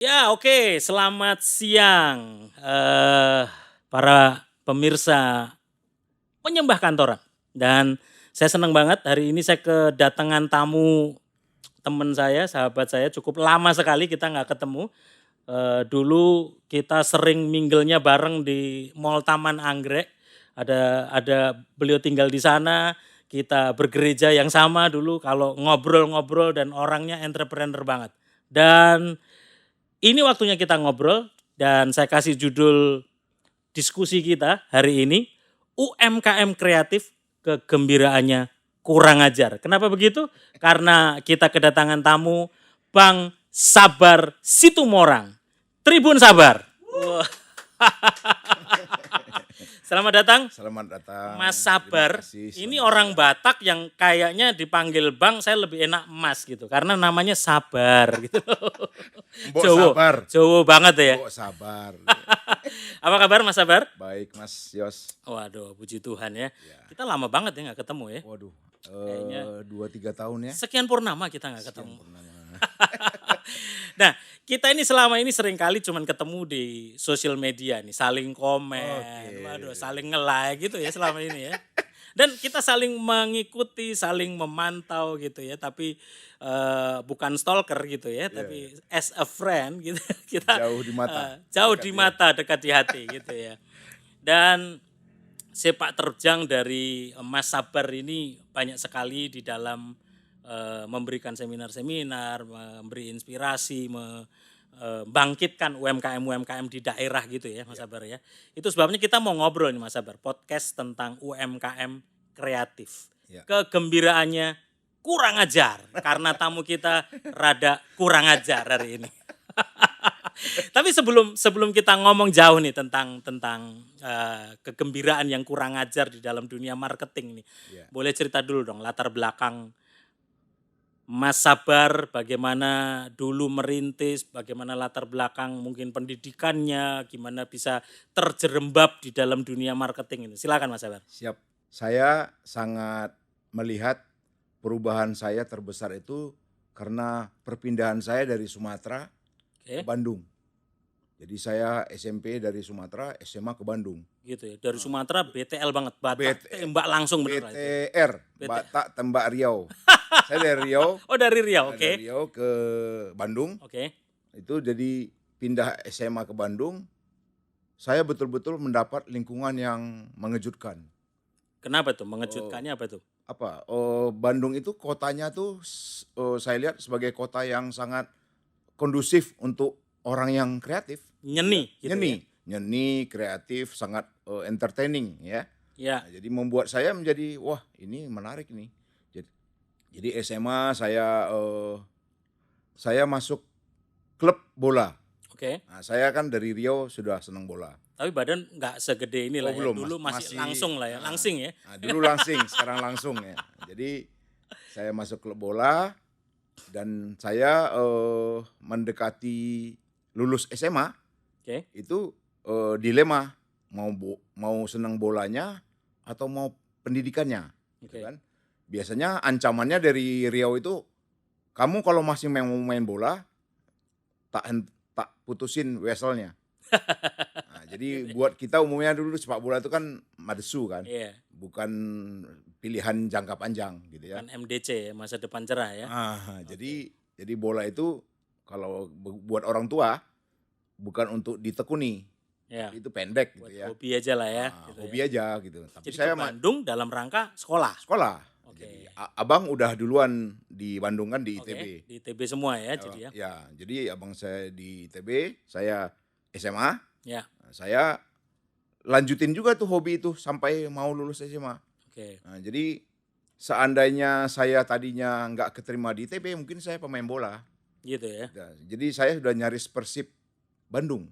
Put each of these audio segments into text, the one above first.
Ya, oke. Selamat siang, para pemirsa penyembah kantoran. Dan saya senang banget hari ini saya kedatangan tamu teman saya, sahabat saya, cukup lama sekali kita nggak ketemu. Dulu kita sering minggelnya bareng di Mall Taman Anggrek. Ada beliau tinggal di sana, kita bergereja yang sama dulu, kalau ngobrol-ngobrol dan orangnya entrepreneur banget. Dan ini waktunya kita ngobrol dan saya kasih judul diskusi kita hari ini, UMKM kreatif kegembiraannya kurang ajar. Kenapa begitu? Karena kita kedatangan tamu Bang Sabar Situmorang. Tribun Sabar. Wah. Selamat datang Selamat datang. Mas Terima Sabar. kasih, Ini selamat orang siang. Batak yang kayaknya dipanggil Bang, saya lebih enak Mas gitu. Karena namanya Sabar gitu. Mbok Jowo, sabar. Jowo banget ya. Mbok sabar. Apa kabar Mas Sabar? Baik Mas Yos. Waduh, puji Tuhan ya. Ya. Kita lama banget ya nggak ketemu ya. Waduh, Kayaknya 2-3 tahun ya. Sekian purnama kita nggak Sekian ketemu. purnama. Nah, kita ini selama ini sering kali cuman ketemu di sosial media nih, saling komen, Oke. waduh, saling nge-like gitu ya selama ini ya. Dan kita saling mengikuti, saling memantau gitu ya, tapi bukan stalker gitu ya, tapi as a friend gitu. Kita Jauh di mata, jauh dekat di di mata, dekat di hati gitu ya. Dan sepak terjang dari Mas Sabar ini banyak sekali di dalam memberikan seminar-seminar, memberi inspirasi, membangkitkan UMKM di daerah gitu ya Mas Sabar ya. Itu sebabnya kita mau ngobrol nih Mas Sabar, podcast tentang UMKM kreatif. Ya. Kegembiraannya kurang ajar karena tamu kita rada kurang ajar hari ini. Tapi sebelum kita ngomong jauh nih tentang kegembiraan yang kurang ajar di dalam dunia marketing nih. Ya. Boleh cerita dulu dong latar belakang Mas Sabar, bagaimana dulu merintis, bagaimana latar belakang mungkin pendidikannya, gimana bisa terjerembab di dalam dunia marketing ini. Silakan Mas Sabar. Siap. Saya sangat melihat perubahan saya terbesar itu karena perpindahan saya dari Sumatera Oke, ke Bandung. Jadi saya SMP dari Sumatera, SMA ke Bandung. gitu ya. Dari Sumatera BTL banget, Batak, BT tembak langsung bener lah itu. BTR, Batak Tembak Riau. Saya dari Riau. Oh dari Riau, oke. Dari Riau ke Bandung. Oke. Itu jadi pindah SMA ke Bandung, saya betul-betul mendapat lingkungan yang mengejutkan. Kenapa tuh? Mengejutkannya apa tuh? Bandung itu kotanya tuh saya lihat sebagai kota yang sangat kondusif untuk orang yang kreatif. Nyeni gitu ya. Nyeni, kreatif, sangat entertaining ya. Ya, Nah, jadi membuat saya menjadi wah ini menarik nih. Jadi SMA saya masuk klub bola. oke. Nah, saya kan dari Riau sudah senang bola. Tapi badan nggak segede ini lah ya. Belum, Dulu masih langsung lah ya, nah, langsing ya. nah, dulu langsing, sekarang langsung ya. Jadi saya masuk klub bola dan saya mendekati lulus SMA Oke. itu dilema mau senang bolanya atau mau pendidikannya, gitu Oke. kan? Biasanya ancamannya dari Riau itu kamu kalau masih mau main bola tak putusin weselnya. Nah, jadi buat kita umumnya dulu sepak bola itu kan madesu kan, Iya, bukan pilihan jangka panjang gitu ya. kan MDC ya, masa depan cerah ya. Jadi bola itu kalau buat orang tua bukan untuk ditekuni, Ya, itu pendek gitu buat ya. hobi aja lah ya. Nah, Gitu hobi ya. aja gitu. Tapi Jadi saya ke Bandung dalam rangka sekolah. sekolah. Oke. Jadi abang udah duluan di Bandung kan di Oke, ITB. di ITB semua ya jadi ya. Ya, jadi abang saya di ITB, saya SMA. Ya, Nah, saya lanjutin juga tuh hobi itu sampai mau lulus SMA. oke. Nah, jadi seandainya saya tadinya nggak keterima di ITB, mungkin saya pemain bola. Gitu ya. Nah, jadi saya sudah nyaris Persib Bandung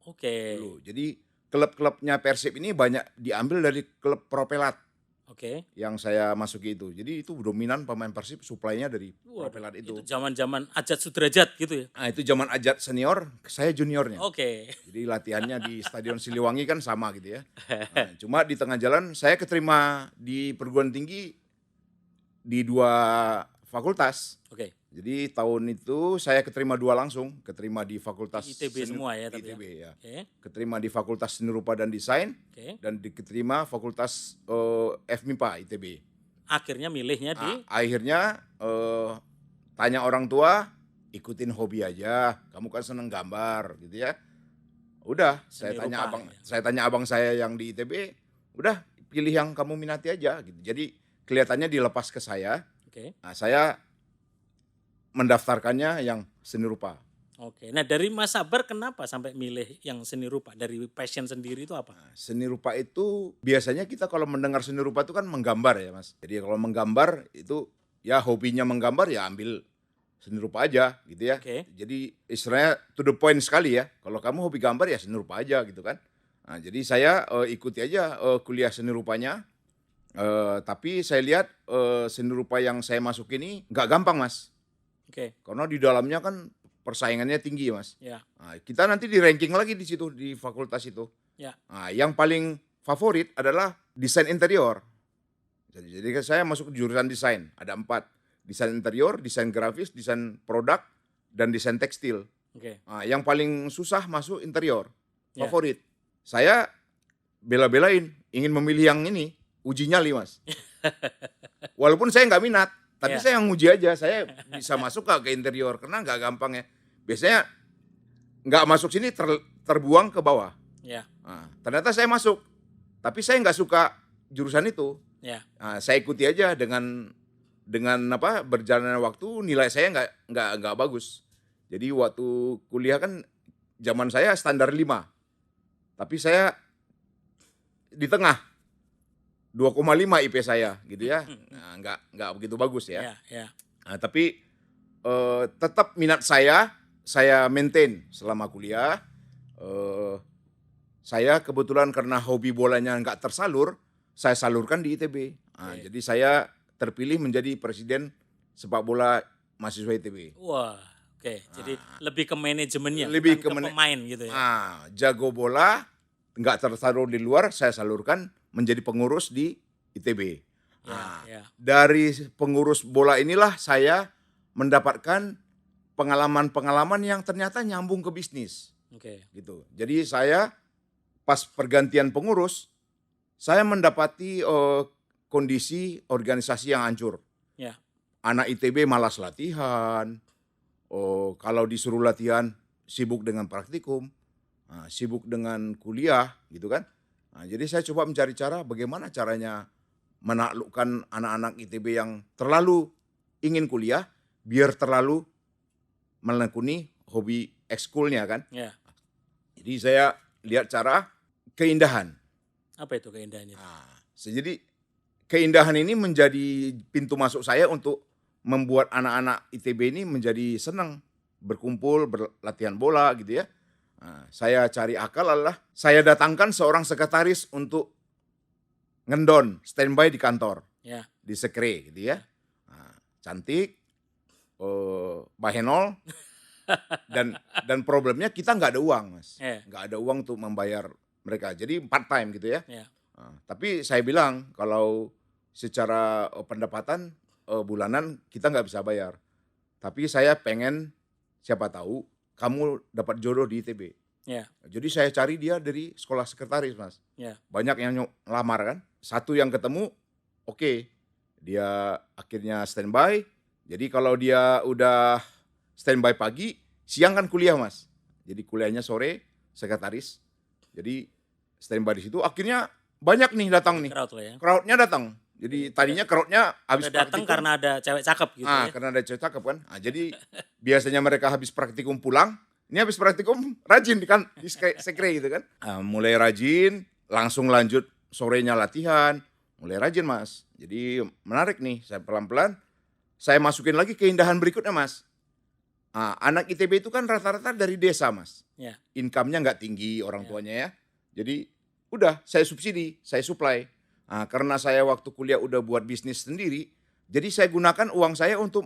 Oke. dulu. Jadi klub-klubnya Persib ini banyak diambil dari klub Propelat Oke. yang saya masuki itu. Jadi itu dominan pemain Persib, suplainya dari Waduh, Propelat itu itu. zaman-zaman Ajat Sudrajat gitu ya. Nah, itu zaman Ajat senior, saya juniornya. Oke. Jadi latihannya di Stadion Siliwangi kan sama gitu ya. Nah, cuma di tengah jalan saya keterima di perguruan tinggi di 2 fakultas. Oke. Jadi tahun itu saya keterima 2 langsung, keterima di Fakultas ITB semua ya tapi ya? ITB ya. Oke, Keterima di Fakultas Seni Rupa dan Desain oke. dan diterima Fakultas FMIPA ITB. Akhirnya milihnya di Akhirnya tanya orang tua, ikutin hobi aja. Kamu kan seneng gambar gitu ya. Udah, Seni rupa, ya. saya tanya abang saya yang di ITB, udah pilih yang kamu minati aja gitu. Jadi kelihatannya dilepas ke saya. Oke. Nah, saya mendaftarkannya yang seni rupa. Oke. Nah, dari Mas Sabar kenapa sampai milih yang seni rupa? Dari passion sendiri itu apa? Nah, seni rupa itu biasanya kita kalau mendengar seni rupa itu kan menggambar ya Mas. Jadi kalau menggambar itu ya hobinya menggambar ya ambil seni rupa aja gitu ya. Oke. Jadi istilahnya to the point sekali ya. Kalau kamu hobi gambar ya seni rupa aja gitu kan. Nah, jadi saya ikuti aja kuliah seni rupanya. Tapi saya lihat seni rupa yang saya masuk ini nggak gampang Mas. Oke. Karena di dalamnya kan persaingannya tinggi Mas. Ya. Nah, kita nanti di ranking lagi di situ di fakultas itu. Ya. Nah, yang paling favorit adalah desain interior. Jadi saya masuk jurusan desain, ada 4. Desain interior, desain grafis, desain produk, dan desain tekstil. Oke. Nah, yang paling susah masuk interior, Ya. favorit. Saya bela-belain, ingin memilih yang ini, uji nyali Mas. Walaupun saya nggak minat, tapi Ya. saya nguji aja, saya bisa masuk nggak ke interior, karena nggak gampang ya. Biasanya nggak masuk sini terbuang ke bawah. Ya. Nah, ternyata saya masuk, tapi saya nggak suka jurusan itu. Ya. Nah, saya ikuti aja dengan berjalannya waktu nilai saya nggak bagus. Jadi waktu kuliah kan zaman saya standar 5, tapi saya di tengah 2,5 IP saya gitu ya. Nah, nggak begitu bagus ya. Ya. Ya. Nah, tapi tetap minat saya maintain selama kuliah. Saya kebetulan karena hobi bolanya nggak tersalur, saya salurkan di ITB. Nah, Oke. jadi saya terpilih menjadi presiden sepak bola mahasiswa ITB. Wah. Oke. Jadi lebih ke manajemennya, Lebih bukan ke ke pemain gitu ya. Jago bola nggak tersalur di luar, saya salurkan menjadi pengurus di ITB. Ya. Ya. Dari pengurus bola inilah saya mendapatkan pengalaman-pengalaman yang ternyata nyambung ke bisnis. Oke. Gitu. Jadi saya pas pergantian pengurus, saya mendapati kondisi organisasi yang hancur. Ya. Anak ITB malas latihan, kalau disuruh latihan sibuk dengan praktikum, sibuk dengan kuliah gitu kan. Nah, jadi saya coba mencari cara bagaimana caranya menaklukkan anak-anak ITB yang terlalu ingin kuliah, biar terlalu menekuni hobi ekskulnya kan. Ya. Jadi saya lihat cara keindahan. Apa itu keindahannya? Jadi keindahan ini menjadi pintu masuk saya untuk membuat anak-anak ITB ini menjadi senang berkumpul, berlatihan bola gitu ya. Nah, saya cari akal adalah saya datangkan seorang sekretaris untuk ngendon, standby di kantor, Ya. di sekre gitu ya. Nah, cantik, bahenol, dan problemnya kita nggak ada uang Mas. Ya. Nggak ada uang untuk membayar mereka. Jadi part time gitu ya. Ya. Tapi saya bilang kalau secara pendapatan bulanan kita nggak bisa bayar. Tapi saya pengen siapa tahu kamu dapat jodoh di ITB. Ya. Jadi saya cari dia dari sekolah sekretaris Mas. Ya. Banyak yang ngelamar kan. Satu yang ketemu oke. Dia akhirnya standby. Jadi kalau dia udah standby pagi, siang kan kuliah Mas. Jadi kuliahnya sore sekretaris. Jadi standby di situ. Akhirnya banyak nih datang nih. Crowd lah ya. Crowdnya datang. Jadi tadinya crowdnya habis Udah datang praktikum. karena ada cewek cakep gitu ya. Karena ada cewek cakep kan. Jadi biasanya mereka habis praktikum pulang. Ini habis praktikum rajin kan di sekre gitu kan. Mulai rajin, langsung lanjut sorenya latihan. Mulai rajin Mas. Jadi menarik nih. Saya pelan-pelan saya masukin lagi keindahan berikutnya Mas. Anak ITB itu kan rata-rata dari desa Mas. Ya. Income-nya nggak tinggi orang tuanya ya. Jadi udah saya subsidi, saya supply. Karena saya waktu kuliah udah buat bisnis sendiri, jadi saya gunakan uang saya untuk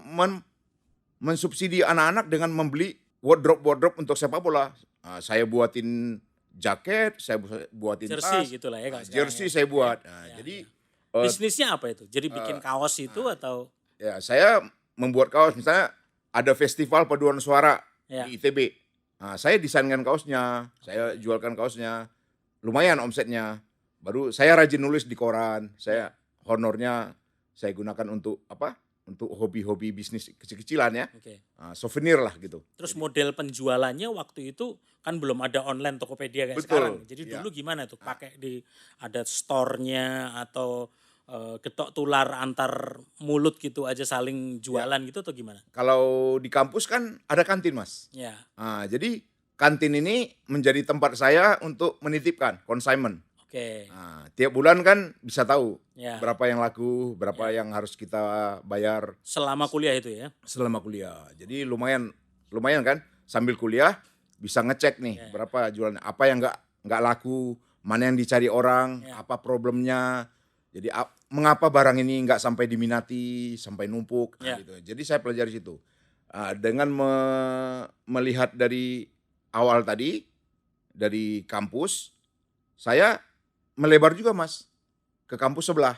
mensubsidi anak-anak dengan membeli wardrobe untuk sepak bola. Saya buatin jaket, saya buatin Jersey tas, gitu lah ya. kalau jersey sekarang ya. saya buat. Ya. Jadi Bisnisnya apa itu? Jadi bikin kaos itu atau? ya saya membuat kaos misalnya ada festival paduan suara Ya. di ITB. Nah, saya desainkan kaosnya, saya jualkan kaosnya, lumayan omsetnya. Baru saya rajin nulis di koran, saya honornya saya gunakan untuk apa? Untuk hobi-hobi bisnis kecil-kecilan ya, Oke. souvenir lah gitu. Terus model penjualannya waktu itu kan belum ada online Tokopedia kayak Betul, sekarang. Jadi ya. dulu gimana tuh? Pakai ada store-nya atau getok tular antar mulut gitu aja saling jualan gitu atau gimana? Kalau di kampus kan ada kantin, Mas. Ya. Jadi kantin ini menjadi tempat saya untuk menitipkan consignment. Oke. Tiap bulan kan bisa tahu Ya. berapa yang laku, berapa yang harus kita bayar Selama kuliah itu ya. selama kuliah. Jadi lumayan kan sambil kuliah bisa ngecek nih berapa jualannya, apa yang nggak laku, mana yang dicari orang, apa problemnya. Jadi mengapa barang ini nggak sampai diminati, sampai numpuk, gitu. Jadi saya pelajari situ. Dengan melihat dari awal tadi dari kampus, saya melebar juga, Mas, ke kampus sebelah.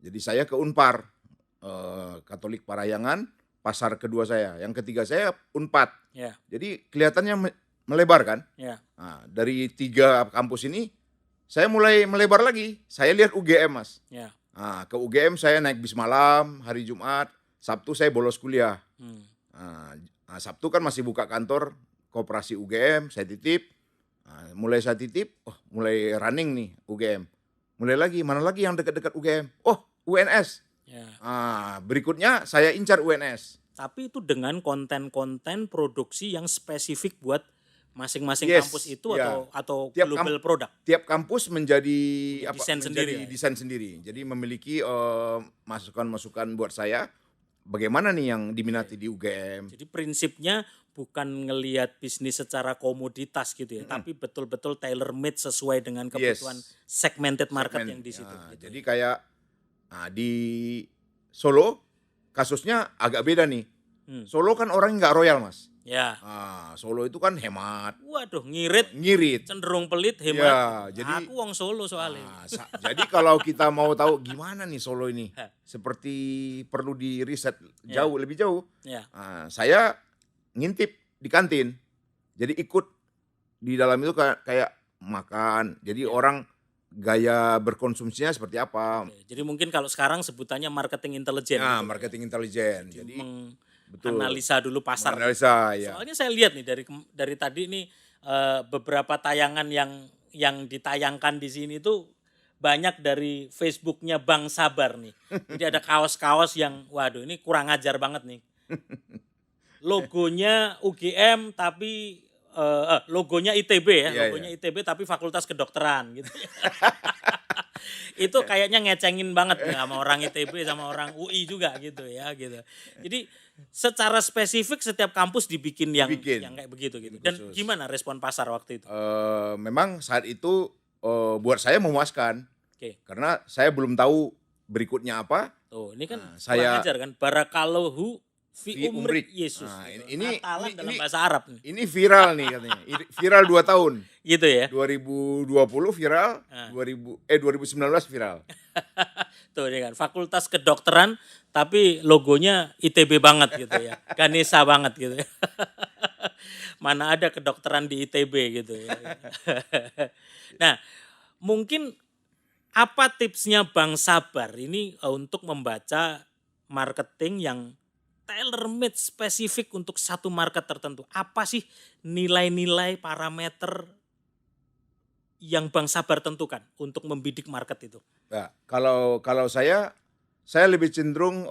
Jadi saya ke Unpar, Katolik Parahyangan, pasar kedua saya. Yang ketiga saya Unpad. Ya. Jadi kelihatannya melebar kan. Ya. Dari 3 kampus ini, saya mulai melebar lagi. Saya lihat UGM, Mas. Ya. Ke UGM saya naik bis malam, hari Jumat, Sabtu saya bolos kuliah. Sabtu kan masih buka kantor koperasi UGM, saya titip. Mulai saya titip, mulai running nih UGM. Mulai lagi, mana lagi yang dekat-dekat UGM? UNS. Ya. Berikutnya saya incar UNS. Tapi itu dengan konten-konten produksi yang spesifik buat masing-masing Yes, kampus itu ya. atau Tiap global product. Tiap kampus menjadi Desain sendiri ya? desain sendiri. Jadi memiliki masukan-masukan buat saya bagaimana nih yang diminati di UGM. Jadi prinsipnya bukan ngelihat bisnis secara komoditas gitu ya, tapi betul-betul tailor made sesuai dengan kebutuhan segmented market yang di situ. Gitu. Jadi kayak di Solo kasusnya agak beda nih. Solo kan orang nggak royal, Mas. Ya. Solo itu kan hemat. Waduh, ngirit, cenderung pelit, hemat. Ya, jadi aku wong Solo soalnya. Jadi kalau kita mau tahu gimana nih Solo ini, seperti perlu di riset lebih jauh. Ya. Saya ngintip di kantin. Jadi ikut di dalam itu kayak makan. Jadi orang gaya berkonsumsinya seperti apa. Jadi mungkin kalau sekarang sebutannya marketing intelijen. Marketing intelijen. Jadi analisa dulu pasar. Analisa, ya. Soalnya saya lihat nih dari tadi nih beberapa tayangan yang ditayangkan di sini tuh banyak dari Facebooknya Bang Sabar nih. Jadi ada kaos-kaos yang waduh ini kurang ajar banget nih. Logonya UGM tapi logonya ITB ya, logonya ITB tapi Fakultas Kedokteran gitu. Itu kayaknya ngecengin banget nih sama orang ITB sama orang UI juga gitu ya gitu. Jadi secara spesifik setiap kampus dibikin yang kayak begitu gitu. Dan gimana respon pasar waktu itu? Memang saat itu buat saya memuaskan. Karena saya belum tahu berikutnya apa. Tuh, ini kan saya ajar kan barakallahu fi umrik Yesus. Ini dalam bahasa Arab nih. Ini viral nih katanya. Viral 2 tahun. Gitu ya. 2020 viral, 2019 viral. Tuh ini kan Fakultas Kedokteran tapi logonya ITB banget gitu ya. Ganesha banget gitu ya. Mana ada kedokteran di ITB gitu ya. Nah, mungkin apa tipsnya Bang Sabar ini untuk membaca marketing yang tailor made spesifik untuk satu market tertentu? Apa sih nilai-nilai parameter yang Bang Sabar tentukan untuk membidik market itu? Nah, kalau saya lebih cenderung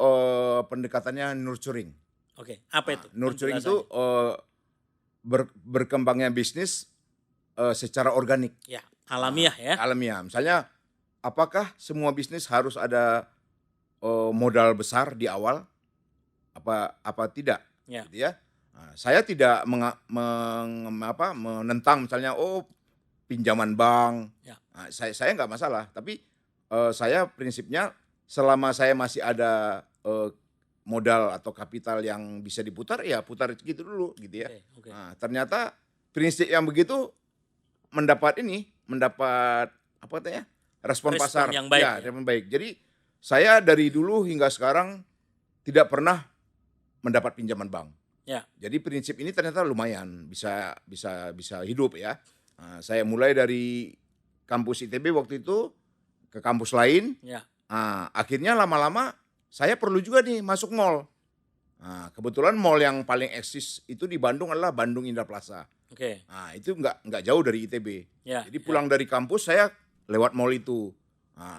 pendekatannya nurturing. Oke, apa itu? Nurturing itu berkembangnya bisnis secara organik. Ya, alamiah ya. Alamiah. Misalnya apakah semua bisnis harus ada modal besar di awal? Apa tidak? Ya. Gitu ya. Saya tidak menentang misalnya pinjaman bank. Ya. Saya nggak masalah, tapi saya prinsipnya selama saya masih ada modal atau kapital yang bisa diputar, ya putar gitu dulu gitu ya. Okay. Ternyata prinsip yang begitu mendapat apa katanya? Respon pasar yang baik. Ya, respon baik. Jadi saya dari dulu hingga sekarang tidak pernah mendapat pinjaman bank. Ya. Jadi prinsip ini ternyata lumayan bisa hidup ya. Saya mulai dari kampus ITB waktu itu ke kampus lain. Ya. Akhirnya lama-lama saya perlu juga nih masuk mall. Kebetulan mall yang paling eksis itu di Bandung adalah Bandung Indah Plaza. Oke. Itu nggak jauh dari ITB. Ya. Jadi pulang dari kampus saya lewat mall itu.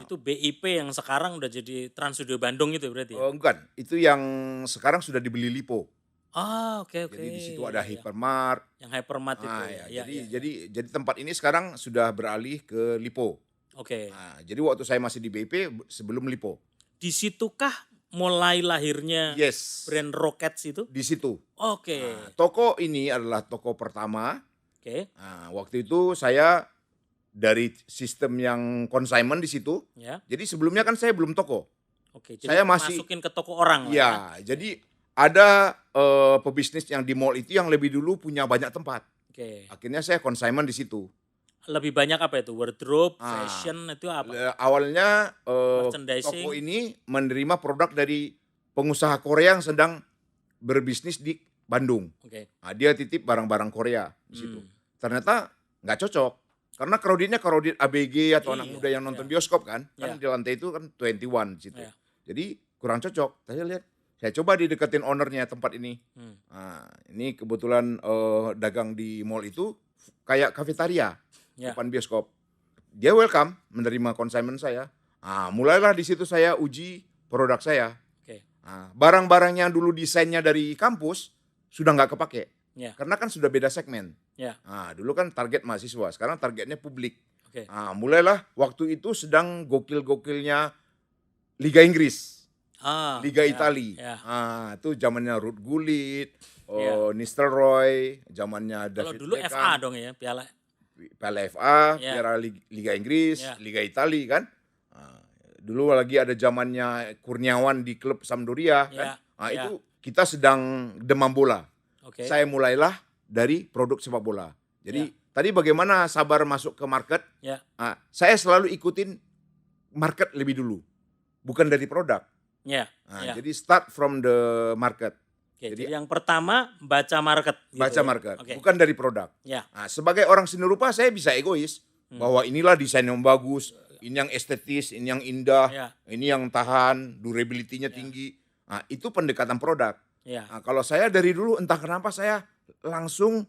Itu BIP yang sekarang udah jadi Trans Studio Bandung itu berarti ya? Oh, bukan, itu yang sekarang sudah dibeli Lipo. Oke. Jadi di situ ada Ya. Hypermart. Yang Hypermart itu ya. Jadi tempat ini sekarang sudah beralih ke Lipo. Oke. Jadi waktu saya masih di BIP sebelum Lipo. Di situkah mulai lahirnya Yes. brand Rockets itu? Di situ. Oke. Toko ini adalah toko pertama. Oke. Waktu itu saya dari sistem yang consignment di situ. Ya. Jadi sebelumnya kan saya belum toko. Oke. Jadi Saya masih masukin ke toko orang lah ya. jadi ada pebisnis yang di mall itu yang lebih dulu punya banyak tempat. Oke. Akhirnya saya consignment di situ. Lebih banyak apa itu? Wardrobe, fashion itu apa? Awalnya Merchandising. toko ini menerima produk dari pengusaha Korea yang sedang berbisnis di Bandung. Oke. Dia titip barang-barang Korea di situ. Ternyata nggak cocok. Karena crowded ABG atau anak Iya, muda yang nonton iya. bioskop kan. Iya. Kan di lantai itu kan 21 di situ. Iya. Jadi kurang cocok. Saya coba dideketin ownernya tempat ini. Ini kebetulan dagang di mall itu kayak kafetaria Ya. depan bioskop. Dia welcome menerima consignment saya. Mulailah di situ saya uji produk saya. Oke. Barang-barang yang dulu desainnya dari kampus sudah nggak kepake. Ya. Karena kan sudah beda segmen. Ya. Dulu kan target mahasiswa, sekarang targetnya publik. Oke. Mulailah waktu itu sedang gokil-gokilnya Liga Inggris, Liga ya, Itali. ya. Itu zamannya Ruud Gullit, Ya. Nistelrooy, zamannya Kalau David dulu Beckham. FA dong ya, Piala. Piala FA, Ya. Piala Liga Inggris, Ya. Liga Itali kan. Dulu lagi ada zamannya Kurniawan di klub Sampdoria kan. Ya. Ya. Itu kita sedang demam bola. Oke. Saya mulailah dari produk sepak bola. Jadi tadi bagaimana sabar masuk ke market? Ya. Saya selalu ikutin market lebih dulu, bukan dari produk. Ya. Ya. Jadi start from the market. Oke, jadi jadi yang pertama baca market. Gitu baca ya? market, Oke. bukan dari produk. Ya. Sebagai orang seni rupa saya bisa egois bahwa inilah desain yang bagus, ini yang estetis, ini yang indah, Ya. ini yang tahan, durability-nya tinggi. Itu pendekatan produk. Ya. Kalau saya dari dulu entah kenapa saya langsung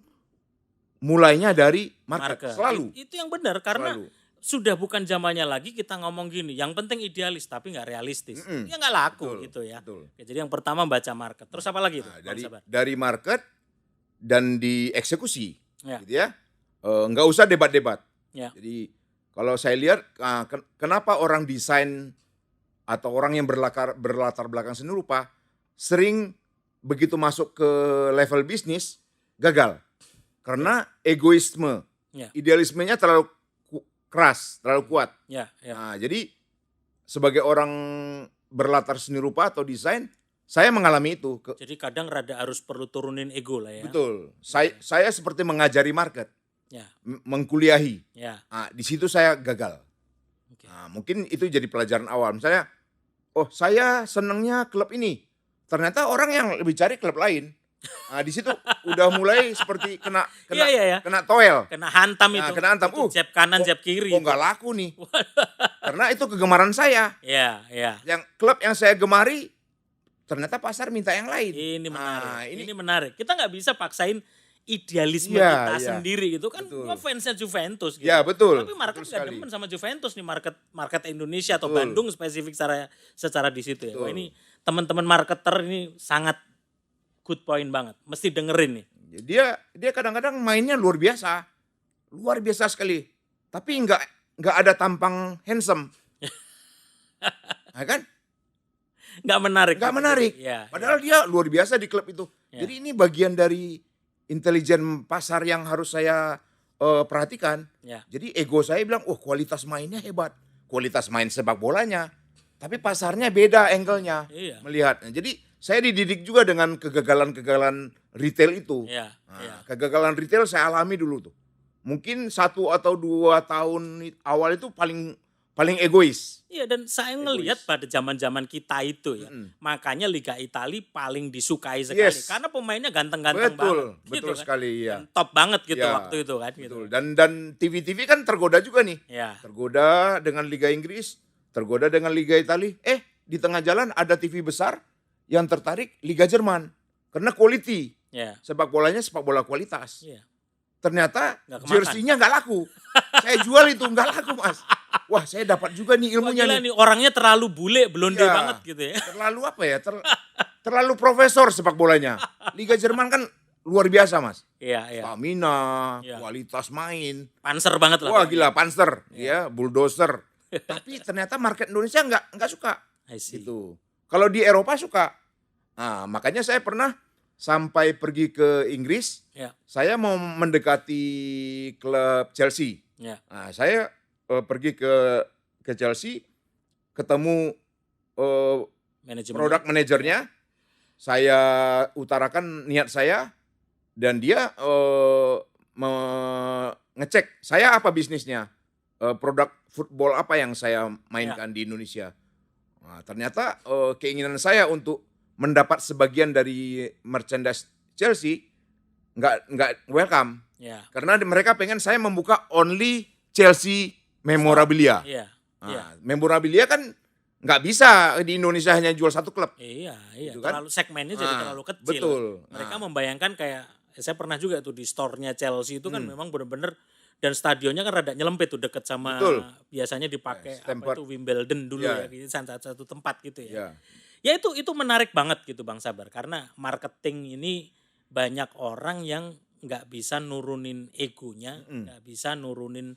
mulainya dari market. Selalu. Itu yang benar karena Selalu. sudah bukan zamannya lagi kita ngomong gini, yang penting idealis tapi nggak realistis. Ya nggak laku Betul, gitu ya. betul. Oke, jadi yang pertama baca market. Terus apa lagi itu? Dari market dan dieksekusi, Ya. gitu ya. Nggak usah debat-debat. Ya. Jadi kalau saya lihat kenapa orang desain atau orang yang berlatar belakang seni rupa sering begitu masuk ke level bisnis gagal karena egoisme, Ya. idealismenya terlalu keras, terlalu kuat. Ya. Ya. Jadi sebagai orang berlatar seni rupa atau desain, saya mengalami itu. Jadi kadang rada harus perlu turunin ego lah ya. Betul. Saya seperti mengajari market, Ya. mengkuliahi. Ya. Di situ saya gagal. Oke. Mungkin itu jadi pelajaran awal. Misalnya, saya senangnya klub ini. Ternyata orang yang lebih cari klub lain. Di situ udah mulai seperti kena Iya. kena toel. Kena hantam itu. Kena hantam. Itu jab kanan, jab kiri. Kok nggak laku nih? Karena itu kegemaran saya. Ya. Yang klub yang saya gemari, ternyata pasar minta yang lain. Ini menarik. ini Ini menarik. Kita nggak bisa paksain idealisme Iya, kita iya. sendiri gitu kan. Betul. Gua fansnya Juventus gitu. Ya, betul. Tapi market Betul nggak sekali. demen sama Juventus nih, market Indonesia atau Betul. Bandung spesifik secara di situ ya. Betul. Wah, ini teman-teman marketer ini sangat good point banget. Mesti dengerin nih. Dia kadang-kadang mainnya luar biasa sekali. Tapi nggak ada tampang handsome. Kan? Nggak menarik. Nggak menarik. Ya, Padahal dia luar biasa di klub itu. Ya. Jadi ini bagian dari intelijen pasar yang harus saya perhatikan. Ya. Jadi ego saya bilang, kualitas mainnya hebat. Kualitas main sepak bolanya. Tapi pasarnya beda angle-nya. Iya. Melihat. Jadi saya dididik juga dengan kegagalan-kegagalan retail itu. Ya. Kegagalan retail saya alami dulu tuh. Mungkin 1 atau 2 tahun awal itu paling paling egois. Iya, dan saya ngelihat pada zaman-zaman kita itu ya, makanya Liga Italia paling disukai sekali Yes. karena pemainnya ganteng-ganteng Betul, banget, betul kan. sekali ya. Dan top banget gitu Ya, waktu itu kan. Gitu. Betul. Dan TV-TV kan tergoda juga nih. Ya, Tergoda dengan Liga Inggris, tergoda dengan Liga Italia. Di tengah jalan ada TV besar yang tertarik Liga Jerman karena quality. ya, Sepak bolanya sepak bola kualitas. ya. Ternyata Nggak kemakan. jersey-nya nggak laku. Saya jual itu nggak laku, Mas. Wah, saya dapat juga nih Wah, ilmunya gila nih. nih orangnya terlalu bule, blonde Iya. banget gitu ya. Terlalu apa ya? Terlalu profesor sepak bolanya. Liga Jerman kan luar biasa, Mas. Iya, iya. Stamina, Iya. kualitas main. Panser banget lah. Wah, pokoknya. gila, Panzer, ya, bulldozer. Tapi ternyata market Indonesia nggak suka. I see. Gitu. Kalau di Eropa suka. Nah, makanya saya pernah sampai pergi ke Inggris. Ya, Saya mau mendekati klub Chelsea. ya, Nah, saya pergi ke Chelsea, ketemu manajemen. produk manajernya, saya utarakan niat saya, dan dia ngecek saya apa bisnisnya, produk football apa yang saya mainkan di Indonesia. Nah, ternyata keinginan saya untuk mendapat sebagian dari merchandise Chelsea nggak welcome, Ya, karena mereka pengen saya membuka only Chelsea memorabilia. iya, iya. Nah, memorabilia kan nggak bisa di Indonesia hanya jual satu klub. Iya, iya. Gitu kan? Terlalu segmennya jadi Ah, terlalu kecil. betul. Mereka Ah. membayangkan kayak saya pernah juga tuh di store-nya Chelsea itu kan memang bener-bener dan stadionnya kan rada nyelempit tuh deket sama Betul. biasanya dipakai apa Stamford. itu Wimbledon dulu Ya. ya, gitu satu tempat gitu ya. Ya, Ya itu menarik banget gitu Bang Sabar karena marketing ini banyak orang yang nggak bisa nurunin egonya, nggak bisa nurunin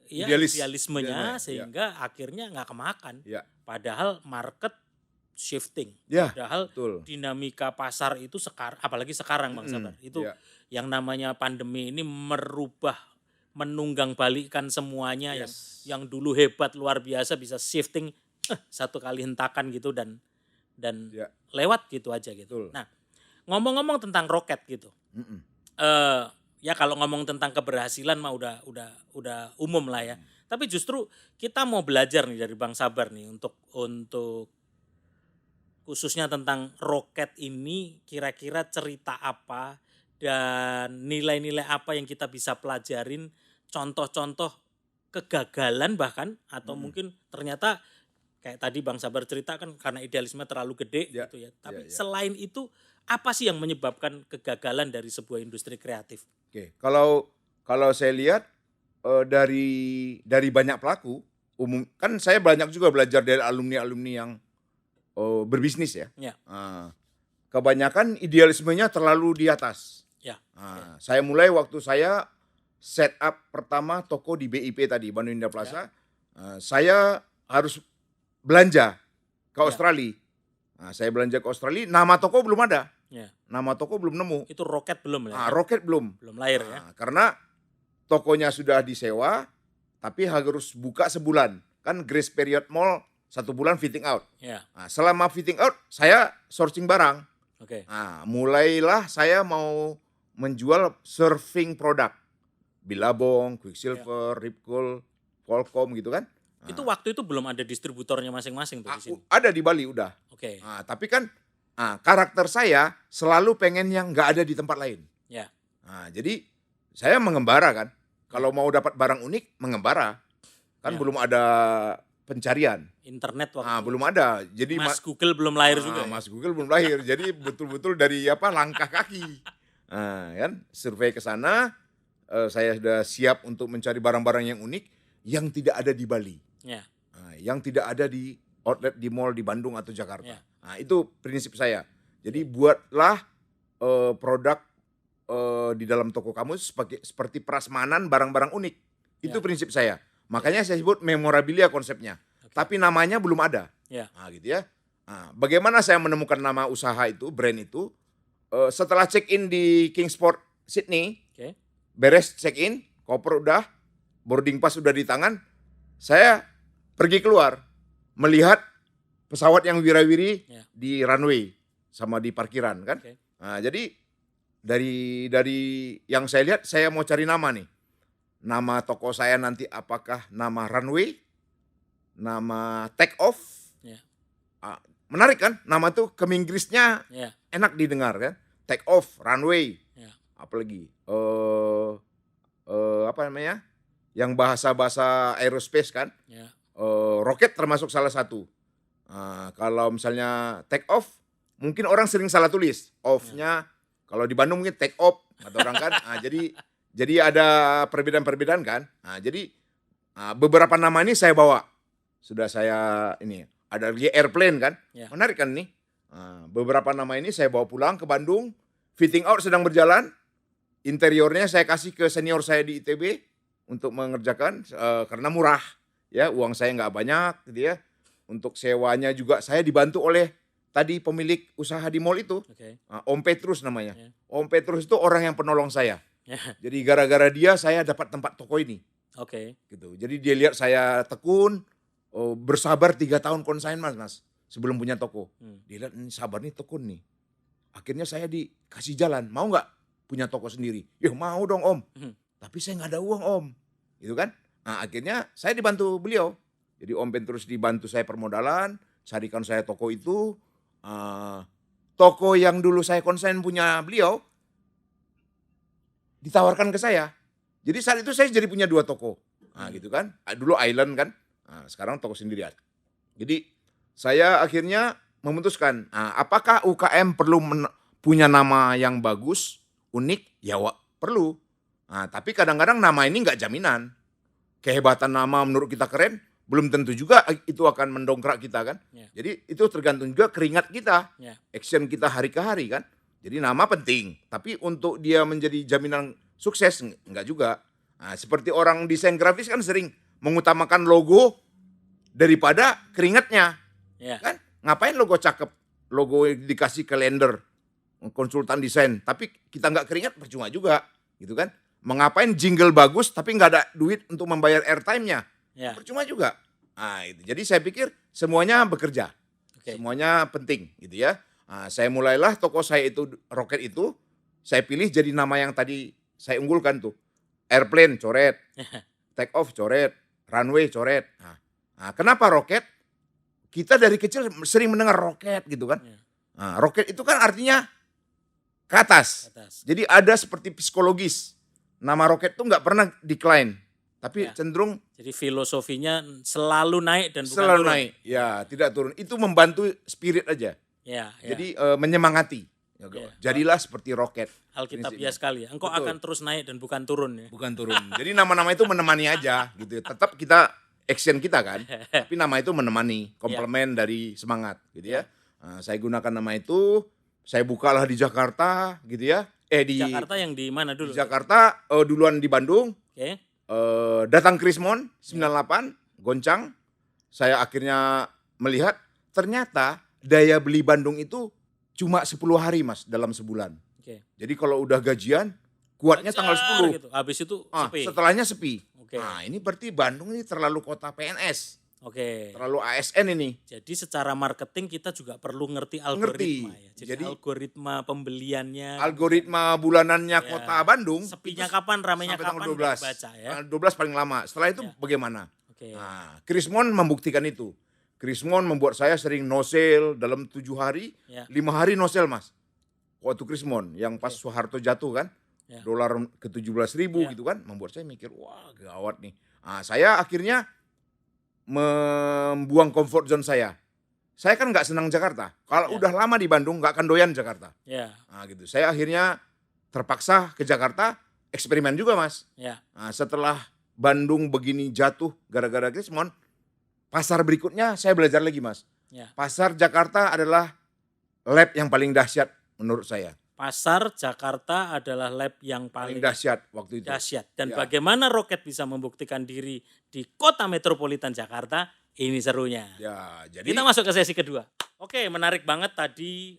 ya Idealis. idealismenya Ya. sehingga akhirnya nggak kemakan. ya, Padahal market shifting. ya, Padahal betul. dinamika pasar itu apalagi sekarang Bang Sabar. Itu ya. yang namanya pandemi ini menunggang balikkan semuanya Yes. yang dulu hebat luar biasa bisa shifting satu kali hentakan gitu dan Ya. lewat gitu aja gitu. Betul. Nah, ngomong-ngomong tentang roket gitu. Mm-mm. Ya kalau ngomong tentang keberhasilan mah udah umum lah ya. Tapi justru kita mau belajar nih dari Bang Sabar nih untuk khususnya tentang roket ini kira-kira cerita apa dan nilai-nilai apa yang kita bisa pelajarin, contoh-contoh kegagalan bahkan atau mungkin ternyata kayak tadi Bang Sabar cerita kan karena idealisme terlalu gede Ya, gitu ya. Tapi ya. selain itu apa sih yang menyebabkan kegagalan dari sebuah industri kreatif? Oke, kalau saya lihat dari banyak pelaku umum, kan saya banyak juga belajar dari alumni-alumni yang berbisnis ya. Ya. Kebanyakan idealismenya terlalu di atas. Ya. Saya mulai waktu saya set up pertama toko di BIP tadi, Bandung Indah Plaza. Saya harus belanja ke Australia. Saya belanja ke Australia, nama toko belum ada. Ya. Nama toko belum nemu. Itu roket belum ya? Roket belum. Belum lahir ya. Karena tokonya sudah disewa, tapi harus buka sebulan. Kan grace period mall 1 bulan fitting out. Ya. Selama fitting out, saya sourcing barang. Oke. Mulailah saya mau menjual surfing produk. Billabong, Quicksilver, Ripcool, Volcom gitu kan. Itu waktu itu belum ada distributornya masing-masing tuh di sini. Ada di Bali udah. Oke. Tapi kan karakter saya selalu pengen yang nggak ada di tempat lain. Ya. Jadi saya mengembara kan. Kalau mau dapat barang unik, mengembara. Kan Ya. belum ada pencarian. Internet waktu itu. Belum ada. Jadi Mas Google belum lahir juga. Ya? Mas Google belum lahir. Jadi betul-betul dari langkah kaki. Kan survei ke sana, saya sudah siap untuk mencari barang-barang yang unik yang tidak ada di Bali. Ya. Yang tidak ada di outlet di mall di Bandung atau Jakarta. Ya. Itu prinsip saya. Jadi buatlah produk di dalam toko kamu seperti prasmanan barang-barang unik. Itu prinsip saya. Makanya saya sebut memorabilia konsepnya. Tapi namanya belum ada. Ya. Gitu ya. Bagaimana saya menemukan nama usaha itu, brand itu? Setelah check-in di Kingsport Sydney, Oke. beres check-in, koper udah, boarding pass udah di tangan, saya pergi keluar melihat pesawat yang wira-wiri di runway sama di parkiran kan. Oke. Jadi dari yang saya lihat, saya mau cari nama nih. nama toko saya nanti apakah nama Runway, nama Take Off. Ya. Menarik kan? Nama tuh ke-Inggrisnya Ya. enak didengar kan? Take Off, Runway. Ya. Apalagi apa namanya? Yang bahasa-bahasa aerospace kan? Ya. Roket termasuk salah satu. Kalau misalnya Take Off, mungkin orang sering salah tulis. Off-nya kalau di Bandung mungkin take off kata orang kan. Jadi ada perbedaan-perbedaan kan. Jadi beberapa nama ini saya bawa. Sudah saya ini ada lagi airplane kan. Ya. Menarik kan nih. Beberapa nama ini saya bawa pulang ke Bandung. Fitting out sedang berjalan. Interiornya saya kasih ke senior saya di ITB untuk mengerjakan karena murah. Ya, uang saya nggak banyak gitu ya. Untuk sewanya juga saya dibantu oleh tadi pemilik usaha di mall itu. Oke. Om Petrus namanya. Ya. Om Petrus itu orang yang penolong saya. Ya. Jadi gara-gara dia saya dapat tempat toko ini. Oke. Gitu. Jadi dia lihat saya tekun, bersabar 3 tahun konsain mas, sebelum punya toko. Dia lihat ini sabar nih, tekun nih. Akhirnya saya dikasih jalan, mau nggak punya toko sendiri? Ya mau dong om, tapi saya nggak ada uang om. Gitu kan. Nah akhirnya saya dibantu beliau. Jadi Om Petrus dibantu saya permodalan, carikan saya toko itu. Toko yang dulu saya konsen punya beliau ditawarkan ke saya. Jadi saat itu saya jadi punya 2 toko. Gitu kan. Dulu Island kan. Sekarang toko sendirian. Jadi saya akhirnya memutuskan, apakah UKM perlu punya nama yang bagus, unik? Ya perlu. Tapi kadang-kadang nama ini nggak jaminan. Kehebatan nama menurut kita keren, belum tentu juga itu akan mendongkrak kita kan. Ya. Jadi itu tergantung juga keringat kita, Ya. action kita hari ke hari kan. Jadi nama penting, tapi untuk dia menjadi jaminan sukses enggak juga. Seperti orang desain grafis kan sering mengutamakan logo daripada keringatnya. Ya. Kan ngapain logo cakep, logo dikasih kalender, konsultan desain, tapi kita nggak keringat percuma juga gitu kan. Mengapain jingle bagus tapi nggak ada duit untuk membayar airtime-nya. Ya. Percuma juga. Itu. Jadi saya pikir semuanya bekerja. Oke. Semuanya penting gitu ya. Saya mulailah toko saya itu Roket itu saya pilih jadi nama yang tadi saya unggulkan tuh. Airplane coret, Take Off coret, Runway coret. Kenapa Roket? Kita dari kecil sering mendengar roket gitu kan. Ya. Roket itu kan artinya ke atas. Atas. Jadi ada seperti psikologis. Nama roket itu nggak pernah decline, tapi Ya. cenderung Jadi filosofinya selalu naik dan bukan selalu turun. naik. Ya, tidak turun. Itu membantu spirit aja. Ya. Jadi menyemangati. Ya. Jadilah seperti roket. Alkitabiah prinsipnya. sekali ya. Engkau Betul. akan terus naik dan bukan turun ya. Bukan turun. Jadi nama-nama itu menemani aja gitu. Tetap kita action kita kan. Tapi nama itu menemani, komplement dari semangat gitu ya. Saya gunakan nama itu, saya bukalah di Jakarta gitu ya. Di Jakarta yang di mana dulu? Di Jakarta duluan di Bandung. Oke. Datang Krismon 98 goncang. Saya akhirnya melihat ternyata daya beli Bandung itu cuma 10 hari Mas dalam sebulan. Oke. Jadi kalau udah gajian kuatnya tanggal 10. Gitu. Habis itu sepi. Setelahnya sepi. Oke. Ini berarti Bandung ini terlalu kota PNS. Oke. Terlalu ASN ini. Jadi secara marketing kita juga perlu ngerti algoritma ya. Jadi algoritma pembeliannya. Algoritma bulanannya kota Bandung. Sepinya itu kapan, ramenya sampai kapan tanggal 12. baca ya. 12 paling lama. Setelah itu bagaimana? Oke. Krismon membuktikan itu. Krismon membuat saya sering no sale dalam 7 hari. 5 hari no sale Mas. Waktu Krismon yang pas Soeharto jatuh kan. Dolar ke 17.000 gitu kan. Membuat saya mikir wah gawat nih. Saya akhirnya membuang comfort zone saya. Saya kan nggak senang Jakarta. Kalau udah lama di Bandung nggak akan doyan Jakarta. Gitu. Saya akhirnya terpaksa ke Jakarta, eksperimen juga Mas. Setelah Bandung begini jatuh gara-gara Krismon, pasar berikutnya saya belajar lagi Mas. Pasar Jakarta adalah lab yang paling dahsyat menurut saya. Pasar Jakarta adalah lab yang paling dahsyat waktu itu. Dahsyat. Dan bagaimana Roket bisa membuktikan diri di kota metropolitan Jakarta, ini serunya. Jadi kita masuk ke sesi kedua. Oke, menarik banget tadi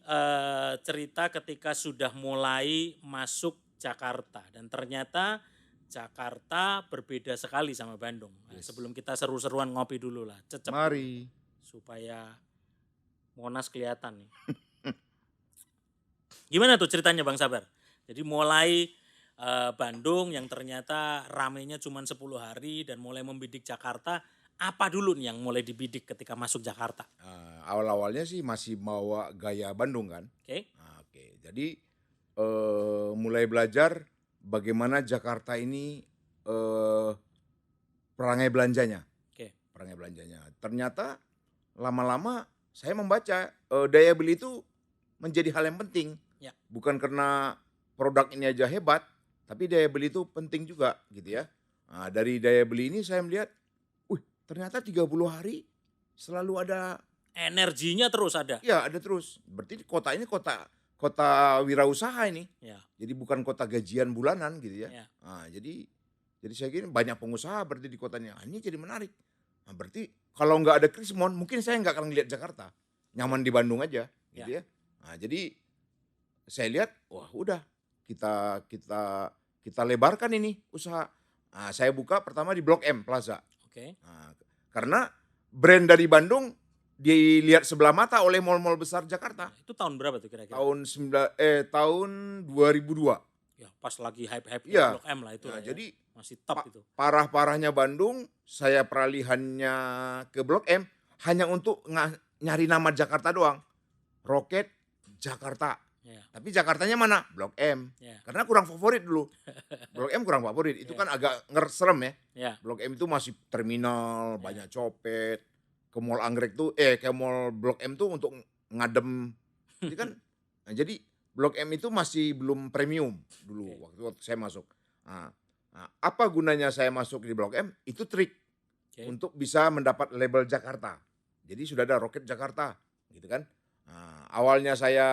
cerita ketika sudah mulai masuk Jakarta. Dan ternyata Jakarta berbeda sekali sama Bandung. Sebelum kita seru-seruan ngopi dulu lah. Cecep Mari. Supaya Monas kelihatan nih. Gimana tuh ceritanya Bang Sabar? Jadi mulai Bandung yang ternyata ramenya cuma 10 hari dan mulai membidik Jakarta, apa dulu nih yang mulai dibidik ketika masuk Jakarta? Awal-awalnya sih masih bawa gaya Bandung kan. Oke, Oke, jadi mulai belajar bagaimana Jakarta ini eh, perangai belanjanya. oke, Perangai belanjanya. Ternyata lama-lama saya membaca daya beli itu menjadi hal yang penting. ya, Bukan karena produk ini aja hebat, tapi daya beli itu penting juga gitu ya. Nah, dari daya beli ini saya melihat, wih ternyata 30 hari selalu ada, energinya terus ada. ya ada terus. Berarti kota ini kota kota wirausaha ini. Ya, Jadi bukan kota gajian bulanan gitu ya. ya, Nah, jadi saya kira banyak pengusaha berarti di kotanya. Ini jadi menarik. Nah, berarti kalau nggak ada Krismon, mungkin saya nggak akan ngelihat Jakarta. Nyaman di Bandung aja, gitu ya. Nah, jadi saya lihat, wah udah kita kita kita lebarkan ini usaha. Nah, saya buka pertama di Blok M Plaza. oke. Nah, karena brand dari Bandung dilihat sebelah mata oleh mal-mal besar Jakarta. Itu tahun berapa tuh kira-kira? Tahun 2002. Ya, pas lagi hype-hype Iya. Blok M lah itu Nah, lah ya. jadi Masih top itu. parah-parahnya Bandung, saya peralihannya ke Blok M hanya untuk nyari nama Jakarta doang. Roket Jakarta. Ya, Tapi Jakartanya mana? Blok M. ya, Karena kurang favorit dulu. Blok M kurang favorit. Itu Iya. kan agak ngerserem ya. ya, Blok M itu masih terminal, Iya. banyak copet. Ke Mall Anggrek tuh, ke Mall Blok M tuh untuk ngadem. Jadi kan, nah, jadi Blok M itu masih belum premium dulu waktu saya masuk. Nah, apa gunanya saya masuk di Blok M? Itu trik oke. untuk bisa mendapat label Jakarta. Jadi sudah ada Roket Jakarta, gitu kan. Nah, awalnya saya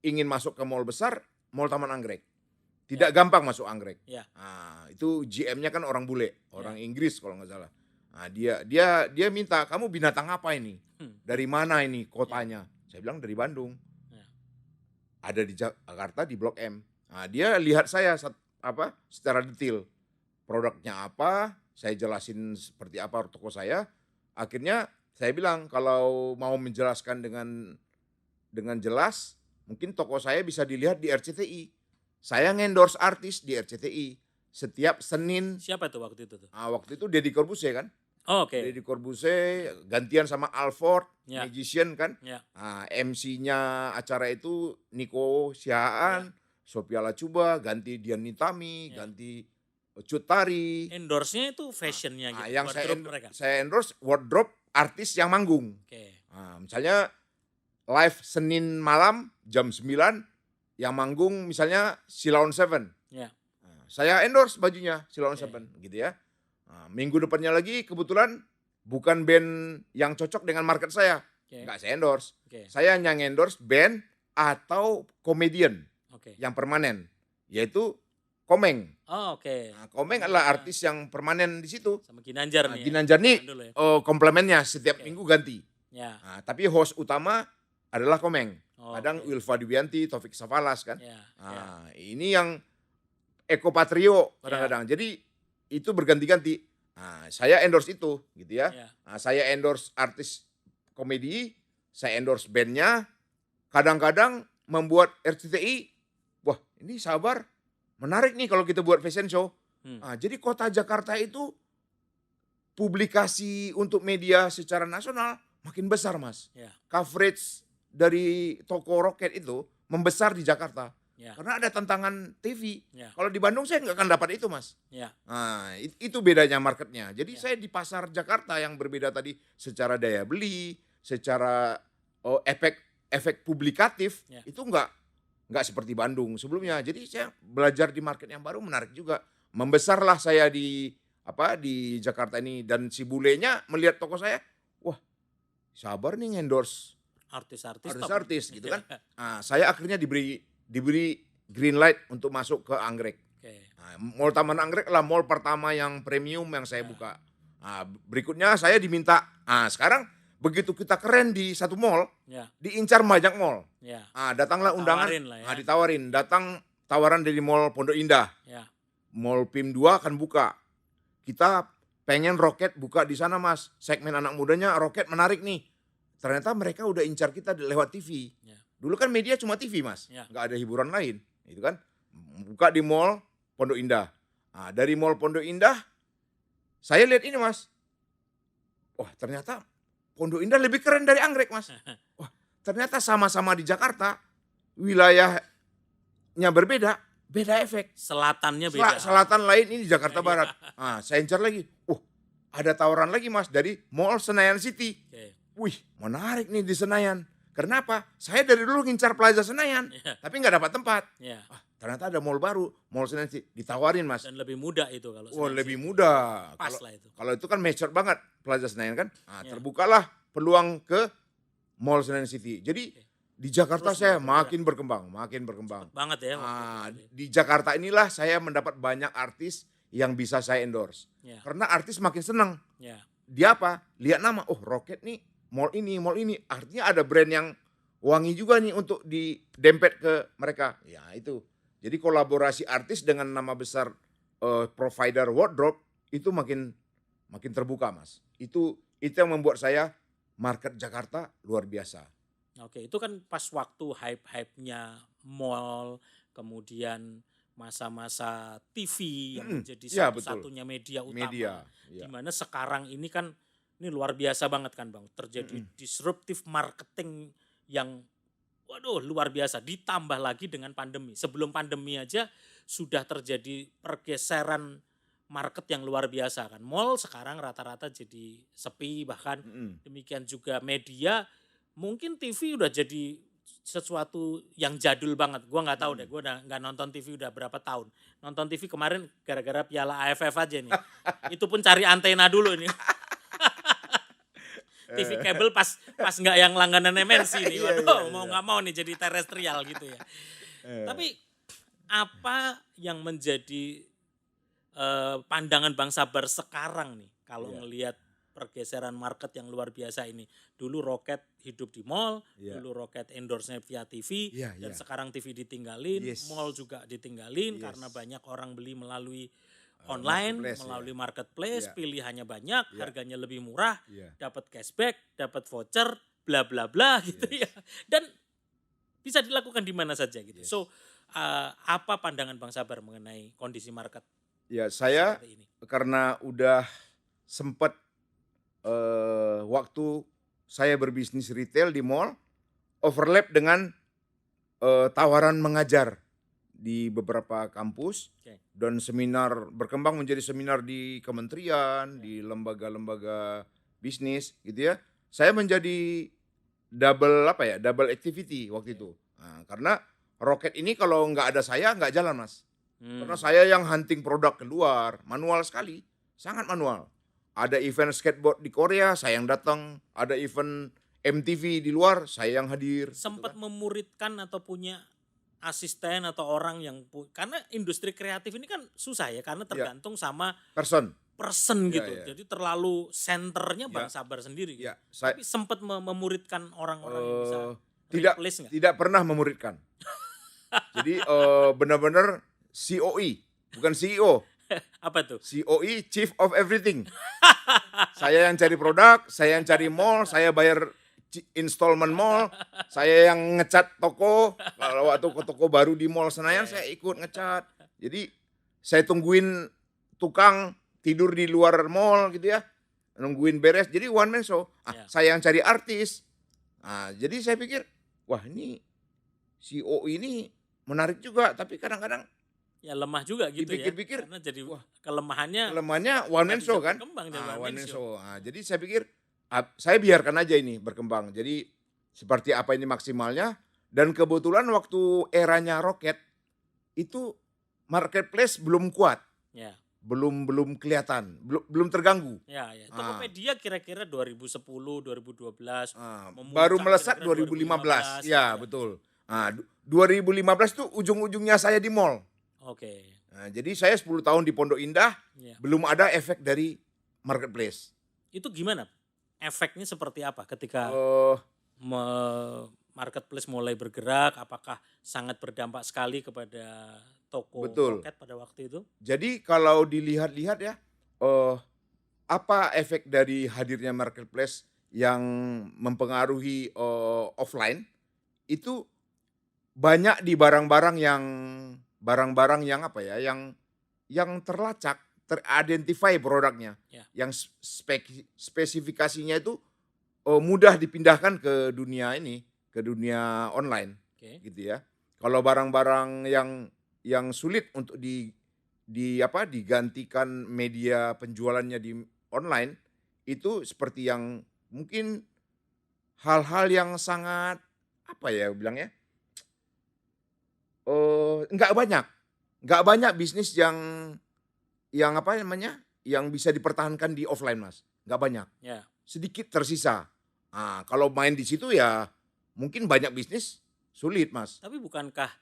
ingin masuk ke mall besar, Mall Taman Anggrek. Tidak gampang masuk Anggrek. Ya. Nah, itu GM-nya kan orang bule, orang Inggris kalau nggak salah. Nah, dia minta, kamu binatang apa ini? Dari mana ini kotanya? Saya bilang dari Bandung. Ya. Ada di Jakarta di Blok M. Nah, dia lihat saya secara detail. Produknya apa, saya jelasin seperti apa toko saya. Akhirnya saya bilang kalau mau menjelaskan dengan jelas, mungkin toko saya bisa dilihat di RCTI. Saya ngendorse artis di RCTI setiap Senin. Siapa itu waktu itu tuh? Waktu itu Deddy Corbuzier kan. Oh, oke. Deddy Corbuzier gantian sama Alford, Ya. Magician kan. Ya. MC-nya acara itu Nico Sihaan, Sophia Lacuba, ganti Dian Nitami, Ya. ganti Cut Tari. Endorse-nya itu fashionnya gitu. Yang wardrobe mereka. saya endorse wardrobe artis yang manggung. Oke. Misalnya live Senin malam jam 9 yang manggung misalnya Silon Seven. Ya. Saya endorse bajunya Silon Oke. Seven gitu ya. Minggu depannya lagi kebetulan bukan band yang cocok dengan market saya. Oke. Enggak saya endorse. Oke. Saya hanya endorse band atau komedian Oke. yang permanen, yaitu Komeng. Oh, oke. Komeng adalah artis yang permanen di situ. Sama Ginanjar nih. ya. Ginanjar nih Zaman dulu ya. komplemennya setiap Oke. minggu ganti. Ya. Tapi host utama adalah Komeng. Oh, Kadang oke. Wilfa Dibianti, Taufik Safalas kan. Ya. Ya. Ini yang Eko Patrio kadang-kadang. Jadi itu berganti-ganti. Saya endorse itu gitu ya. Ya. Saya endorse artis komedi, saya endorse bandnya. Kadang-kadang membuat RCTI, wah ini sabar, menarik nih kalau kita buat fashion show. Jadi kota Jakarta itu publikasi untuk media secara nasional makin besar mas. Ya. Coverage dari toko Roket itu membesar di Jakarta. Ya. Karena ada tantangan TV. Ya. Kalau di Bandung saya nggak akan dapat itu mas. Ya. Itu bedanya marketnya. Jadi Ya. saya di pasar Jakarta yang berbeda tadi secara daya beli, secara efek publikatif, Ya. itu nggak seperti Bandung sebelumnya. Jadi saya belajar di market yang baru menarik juga. Membesarlah saya di Jakarta ini, dan si bulenya melihat toko saya, wah sabar nih endorse Artis-artis top. artis-artis gitu kan. Saya akhirnya diberi green light untuk masuk ke Anggrek. Oke. Mall Taman Anggrek lah mall pertama yang premium yang saya buka. Berikutnya saya diminta, sekarang begitu kita keren di satu mall, Ya. diincar banyak mall. Ya. Datanglah undangan, Ditawarin lah ya. ditawarin. Datang tawaran dari Mall Pondok Indah. Ya. Mall PIM 2 akan buka. Kita pengen Roket buka di sana mas. Segmen anak mudanya Roket menarik nih. Ternyata mereka udah incar kita lewat TV. Ya. Dulu kan media cuma TV mas. Ya. Nggak ada hiburan lain. Gitu kan. buka di mall Pondok Indah. Nah, dari mall Pondok Indah, saya lihat ini Mas, wah ternyata Pondok Indah lebih keren dari Anggrek Mas. Wah ternyata sama-sama di Jakarta, wilayahnya berbeda, beda efek. Selatannya beda. Selatan lain ini Jakarta Iya. Barat. Nah, saya incar lagi. Ada tawaran lagi Mas dari Mall Senayan City. Oke. Wih, menarik nih di Senayan. Kenapa? Saya dari dulu ngincar Plaza Senayan, Iya. tapi nggak dapat tempat. Ya. Ternyata ada mall baru, Mall Senayan City. Ditawarin Mas. Dan lebih mudah itu kalau Wah, Senayan lebih City. mudah. Pas lah itu. Kalau itu kan mature banget Plaza Senayan kan. Nah, Ya. terbukalah peluang ke Mall Senayan City. Jadi di Jakarta Terus saya bergerak. makin berkembang. Banget ya. Di Jakarta inilah saya mendapat banyak artis yang bisa saya endorse. Ya. Karena artis makin senang. Ya. Dia apa? Lihat nama, Rocket nih, mall ini. Artinya ada brand yang wangi juga nih untuk didempet ke mereka. Ya itu. Jadi kolaborasi artis dengan nama besar provider wardrobe itu makin terbuka Mas. Itu yang membuat saya market Jakarta luar biasa. Oke, itu kan pas waktu hype-hype-nya mall, kemudian masa-masa TV yang menjadi ya, betul. satu-satunya media utama. Media. Ya. Dimana sekarang ini kan ini luar biasa banget kan Bang. Terjadi disruptive marketing yang waduh luar biasa. Ditambah lagi dengan pandemi. Sebelum pandemi aja sudah terjadi pergeseran market yang luar biasa kan. Mall sekarang rata-rata jadi sepi, bahkan demikian juga media. Mungkin TV udah jadi sesuatu yang jadul banget. Gua nggak tahu deh, gua udah nggak nonton TV udah berapa tahun. Nonton TV kemarin gara-gara Piala AFF aja nih. Itu pun cari antena dulu nih. TV kabel pas nggak yang langganan MNC nih. Waduh, mau nggak mau nih jadi terestrial gitu ya. Tapi apa yang menjadi pandangan Bang Sabar sekarang nih kalau ngelihat pergeseran market yang luar biasa ini? Dulu Rocket hidup di mall, dulu Rocket endorse-nya via TV, dan sekarang TV ditinggalin, mall juga ditinggalin karena banyak orang beli melalui online, melalui marketplace, pilihannya banyak, harganya lebih murah, dapat cashback, dapat voucher, bla bla bla gitu ya. Dan bisa dilakukan di mana saja gitu. So, apa pandangan Bang Sabar mengenai kondisi market? Ya, saya karena udah sempat waktu saya berbisnis retail di mall, overlap dengan tawaran mengajar di beberapa kampus dan seminar berkembang menjadi seminar di kementerian, di lembaga-lembaga bisnis gitu ya. Saya menjadi double activity waktu itu. Nah, karena Rocket ini kalau nggak ada saya nggak jalan Mas. Karena saya yang hunting produk keluar, manual sekali, sangat manual. Ada event skateboard di Korea, saya yang datang. Ada event MTV di luar, saya yang hadir. Sempat memuridkan atau punya asisten atau orang yang karena industri kreatif ini kan susah ya, karena tergantung sama person gitu. Jadi terlalu senternya Bang Sabar sendiri gitu. Tapi sempat memuridkan orang-orang yang bisa replace nggak? Tidak pernah memuridkan. Jadi benar-benar COE, bukan CEO. Apa tuh? COE, Chief of Everything. Saya yang cari produk, saya yang cari mall, saya bayar installment mall, saya yang ngecat toko. Kalau waktu ke toko baru di Mall Senayan, saya ikut ngecat. Jadi saya tungguin tukang tidur di luar mall gitu ya, nungguin beres. Jadi one man show. Saya yang cari artis. Jadi saya pikir, wah ini COE ini menarik juga, tapi kadang-kadang ya lemah juga gitu dipikir-pikir, ya. Karena jadi kelemahannya one man show kan. One man show. Jadi saya pikir saya biarkan aja ini berkembang. Jadi seperti apa ini maksimalnya. Dan kebetulan waktu eranya Rocket itu marketplace belum kuat. Ya. Belum kelihatan, belum terganggu. Ya. Tokopedia kira-kira 2010, 2012. Baru melesat 2015. Ya, betul. 2015 tuh ujung-ujungnya saya di mall. Oke. Nah, jadi saya 10 tahun di Pondok Indah, belum ada efek dari marketplace. Itu gimana? Efeknya seperti apa ketika marketplace mulai bergerak? Apakah sangat berdampak sekali kepada toko Rocket pada waktu itu? Jadi kalau dilihat-lihat ya, apa efek dari hadirnya marketplace yang mempengaruhi offline, itu banyak di barang-barang yang barang-barang yang apa ya, yang terlacak, teridentify produknya, Ya. yang spesifikasinya itu mudah dipindahkan ke dunia ini, ke dunia online, Oke. gitu ya. Kalau barang-barang yang sulit untuk digantikan media penjualannya di online, itu seperti yang mungkin hal-hal yang sangat apa ya bilangnya, nggak banyak bisnis yang apa namanya, yang bisa dipertahankan di offline, Mas, nggak banyak, Ya. sedikit tersisa. Kalau main di situ ya mungkin banyak bisnis sulit, Mas. Tapi bukankah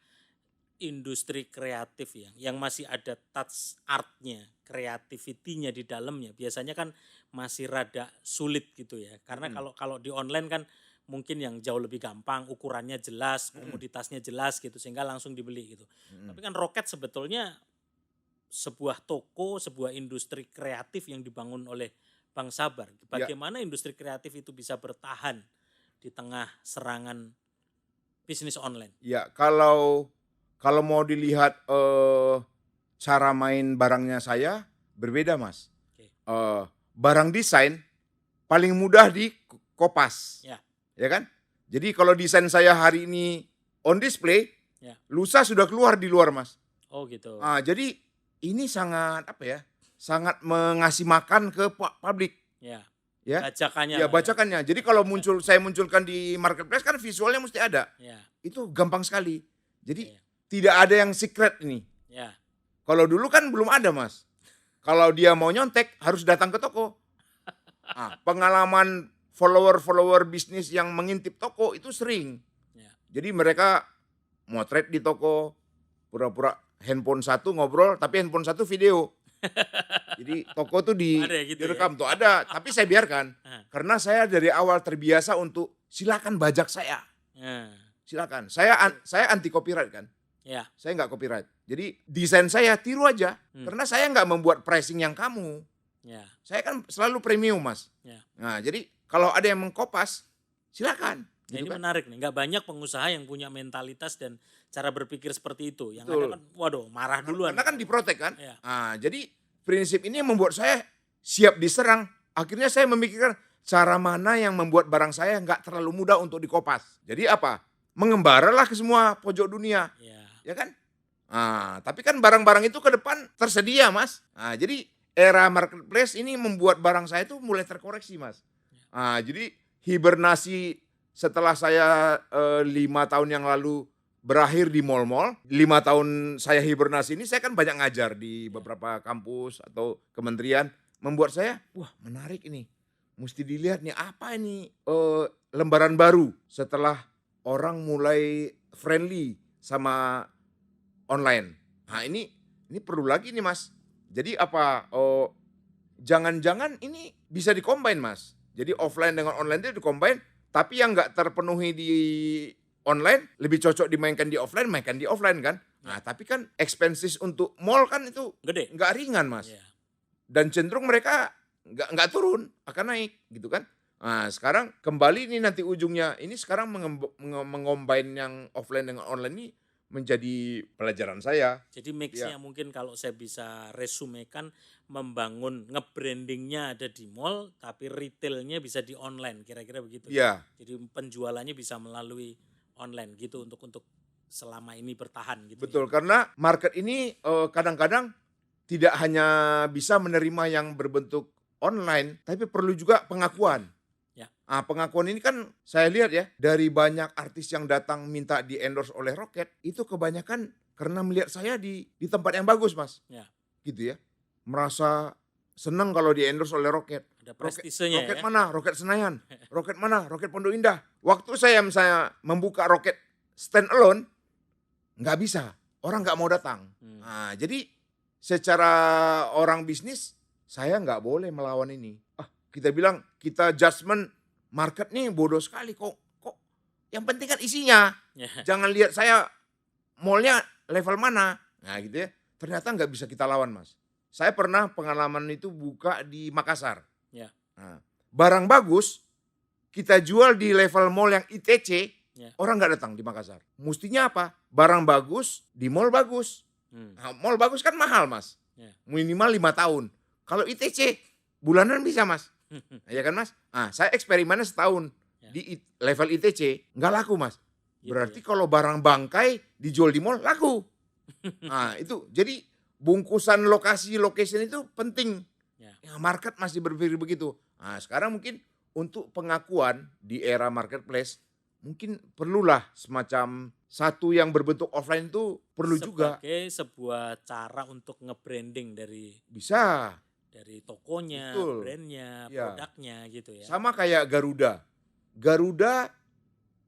industri kreatif ya, yang masih ada touch artnya, creativity-nya di dalamnya, biasanya kan masih rada sulit gitu ya. Karena Mhm, kalau kalau di online kan mungkin yang jauh lebih gampang, ukurannya jelas, mhm, komoditasnya jelas gitu, sehingga langsung dibeli gitu. mhm. Tapi kan Roket sebetulnya sebuah toko, sebuah industri kreatif yang dibangun oleh Bang Sabar. Ya, Bagaimana industri kreatif itu bisa bertahan di tengah serangan bisnis online? ya, kalau mau dilihat, cara main barangnya saya berbeda, Mas. Oke. Barang desain paling mudah dikopas, Ya, ya kan? Jadi kalau desain saya hari ini on display, ya. lusa sudah keluar di luar, Mas. Oh gitu. Jadi ini sangat apa ya, sangat mengasih makan ke publik, Ya, ya. bajakannya Ya lah ya. bacakannya. Jadi kalau saya munculkan di marketplace kan visualnya mesti ada. Ya, Itu gampang sekali. Jadi ya, tidak ada yang secret ini. ya, Kalau dulu kan belum ada, Mas. Kalau dia mau nyontek harus datang ke toko. Pengalaman follower-follower bisnis yang mengintip toko itu sering. ya. Jadi mereka motret di toko, pura-pura handphone satu ngobrol, tapi handphone satu video. Jadi toko tuh Ada ya gitu ya. direkam tuh ada, tapi saya biarkan. Ah, Karena saya dari awal terbiasa untuk silakan bajak saya. ah, Silakan. Saya anti copyright kan. ya, Saya nggak copyright. Jadi desain saya tiru aja. Hmm. Karena saya nggak membuat pricing yang kamu. ya, Saya kan selalu premium, Mas. ya. Nah, jadi kalau ada yang mengkopas, silakan. Nah, Gitu ini kan. menarik nih. Nggak banyak pengusaha yang punya mentalitas dan cara berpikir seperti itu. Yang Betul. ada kan, waduh, marah duluan. Karena kan diprotek kan. Ya. Jadi prinsip ini yang membuat saya siap diserang. Akhirnya saya memikirkan cara mana yang membuat barang saya nggak terlalu mudah untuk dikopas. Jadi apa? Mengembaralah ke semua pojok dunia, Ya, ya kan? Tapi kan barang-barang itu ke depan tersedia, Mas. Jadi era marketplace ini membuat barang saya itu mulai terkoreksi, Mas. Jadi hibernasi setelah saya 5 tahun yang lalu berakhir di mall-mall, 5 tahun saya hibernasi ini saya kan banyak ngajar di beberapa kampus atau kementerian, membuat saya, wah menarik ini, mesti dilihat nih apa ini lembaran baru setelah orang mulai friendly sama online. Ini perlu lagi nih, Mas. Jadi apa, jangan-jangan ini bisa di-combine, Mas. Jadi offline dengan online itu di-combine, tapi yang nggak terpenuhi di online lebih cocok dimainkan di offline, mainkan di offline kan. Tapi kan expenses untuk mall kan itu gede. nggak ringan, Mas. Ya, Dan cenderung mereka nggak turun, akan naik gitu kan. Sekarang kembali nih nanti ujungnya, ini sekarang mengombine yang offline dengan online ini menjadi pelajaran saya. jadi mix-nya mungkin kalau saya bisa resumekan, membangun nge-brandingnya ada di mall, tapi retailnya bisa di online, kira-kira begitu. Iya, Jadi penjualannya bisa melalui online gitu untuk selama ini bertahan gitu. betul. Karena market ini kadang-kadang tidak hanya bisa menerima yang berbentuk online, tapi perlu juga pengakuan. Ya. Pengakuan ini kan saya lihat ya, dari banyak artis yang datang minta di-endorse oleh Roket, itu kebanyakan karena melihat saya di tempat yang bagus, Mas. Ya. Gitu ya. Merasa senang kalau di-endorse oleh Roket. Ada prestisenya Roket ya. mana? Roket Senayan. Roket mana? Roket Pondok Indah. Waktu saya misalnya membuka Roket stand alone, nggak bisa. Orang nggak mau datang. Jadi secara orang bisnis, saya nggak boleh melawan ini. Kita bilang, kita judgement market nih bodoh sekali. Kok yang penting kan isinya. Ya. Jangan lihat saya mallnya level mana. Nah gitu ya. Ternyata nggak bisa kita lawan, Mas. Saya pernah pengalaman itu buka di Makassar. Ya. Barang bagus, kita jual di level mall yang ITC, Ya. orang nggak datang di Makassar. Mestinya apa? Barang bagus, di mall bagus. Nah, mall bagus kan mahal, Mas. Ya. Minimal 5 tahun. Kalau ITC bulanan bisa, Mas. Ya kan, Mas? Nah, saya eksperimennya setahun Ya. di level ITC, nggak laku, Mas. Gitu Berarti ya. kalau barang bangkai dijual di mall laku. Nah, itu. Jadi bungkusan location itu penting. Ya. Ya, market masih berpikir begitu. Nah, sekarang mungkin untuk pengakuan di era marketplace mungkin perlulah semacam satu yang berbentuk offline itu perlu juga. Sebagai sebuah cara untuk nge-branding dari Bisa. tokonya, Betul. brandnya, Ya. produknya gitu ya. Sama kayak Garuda. Garuda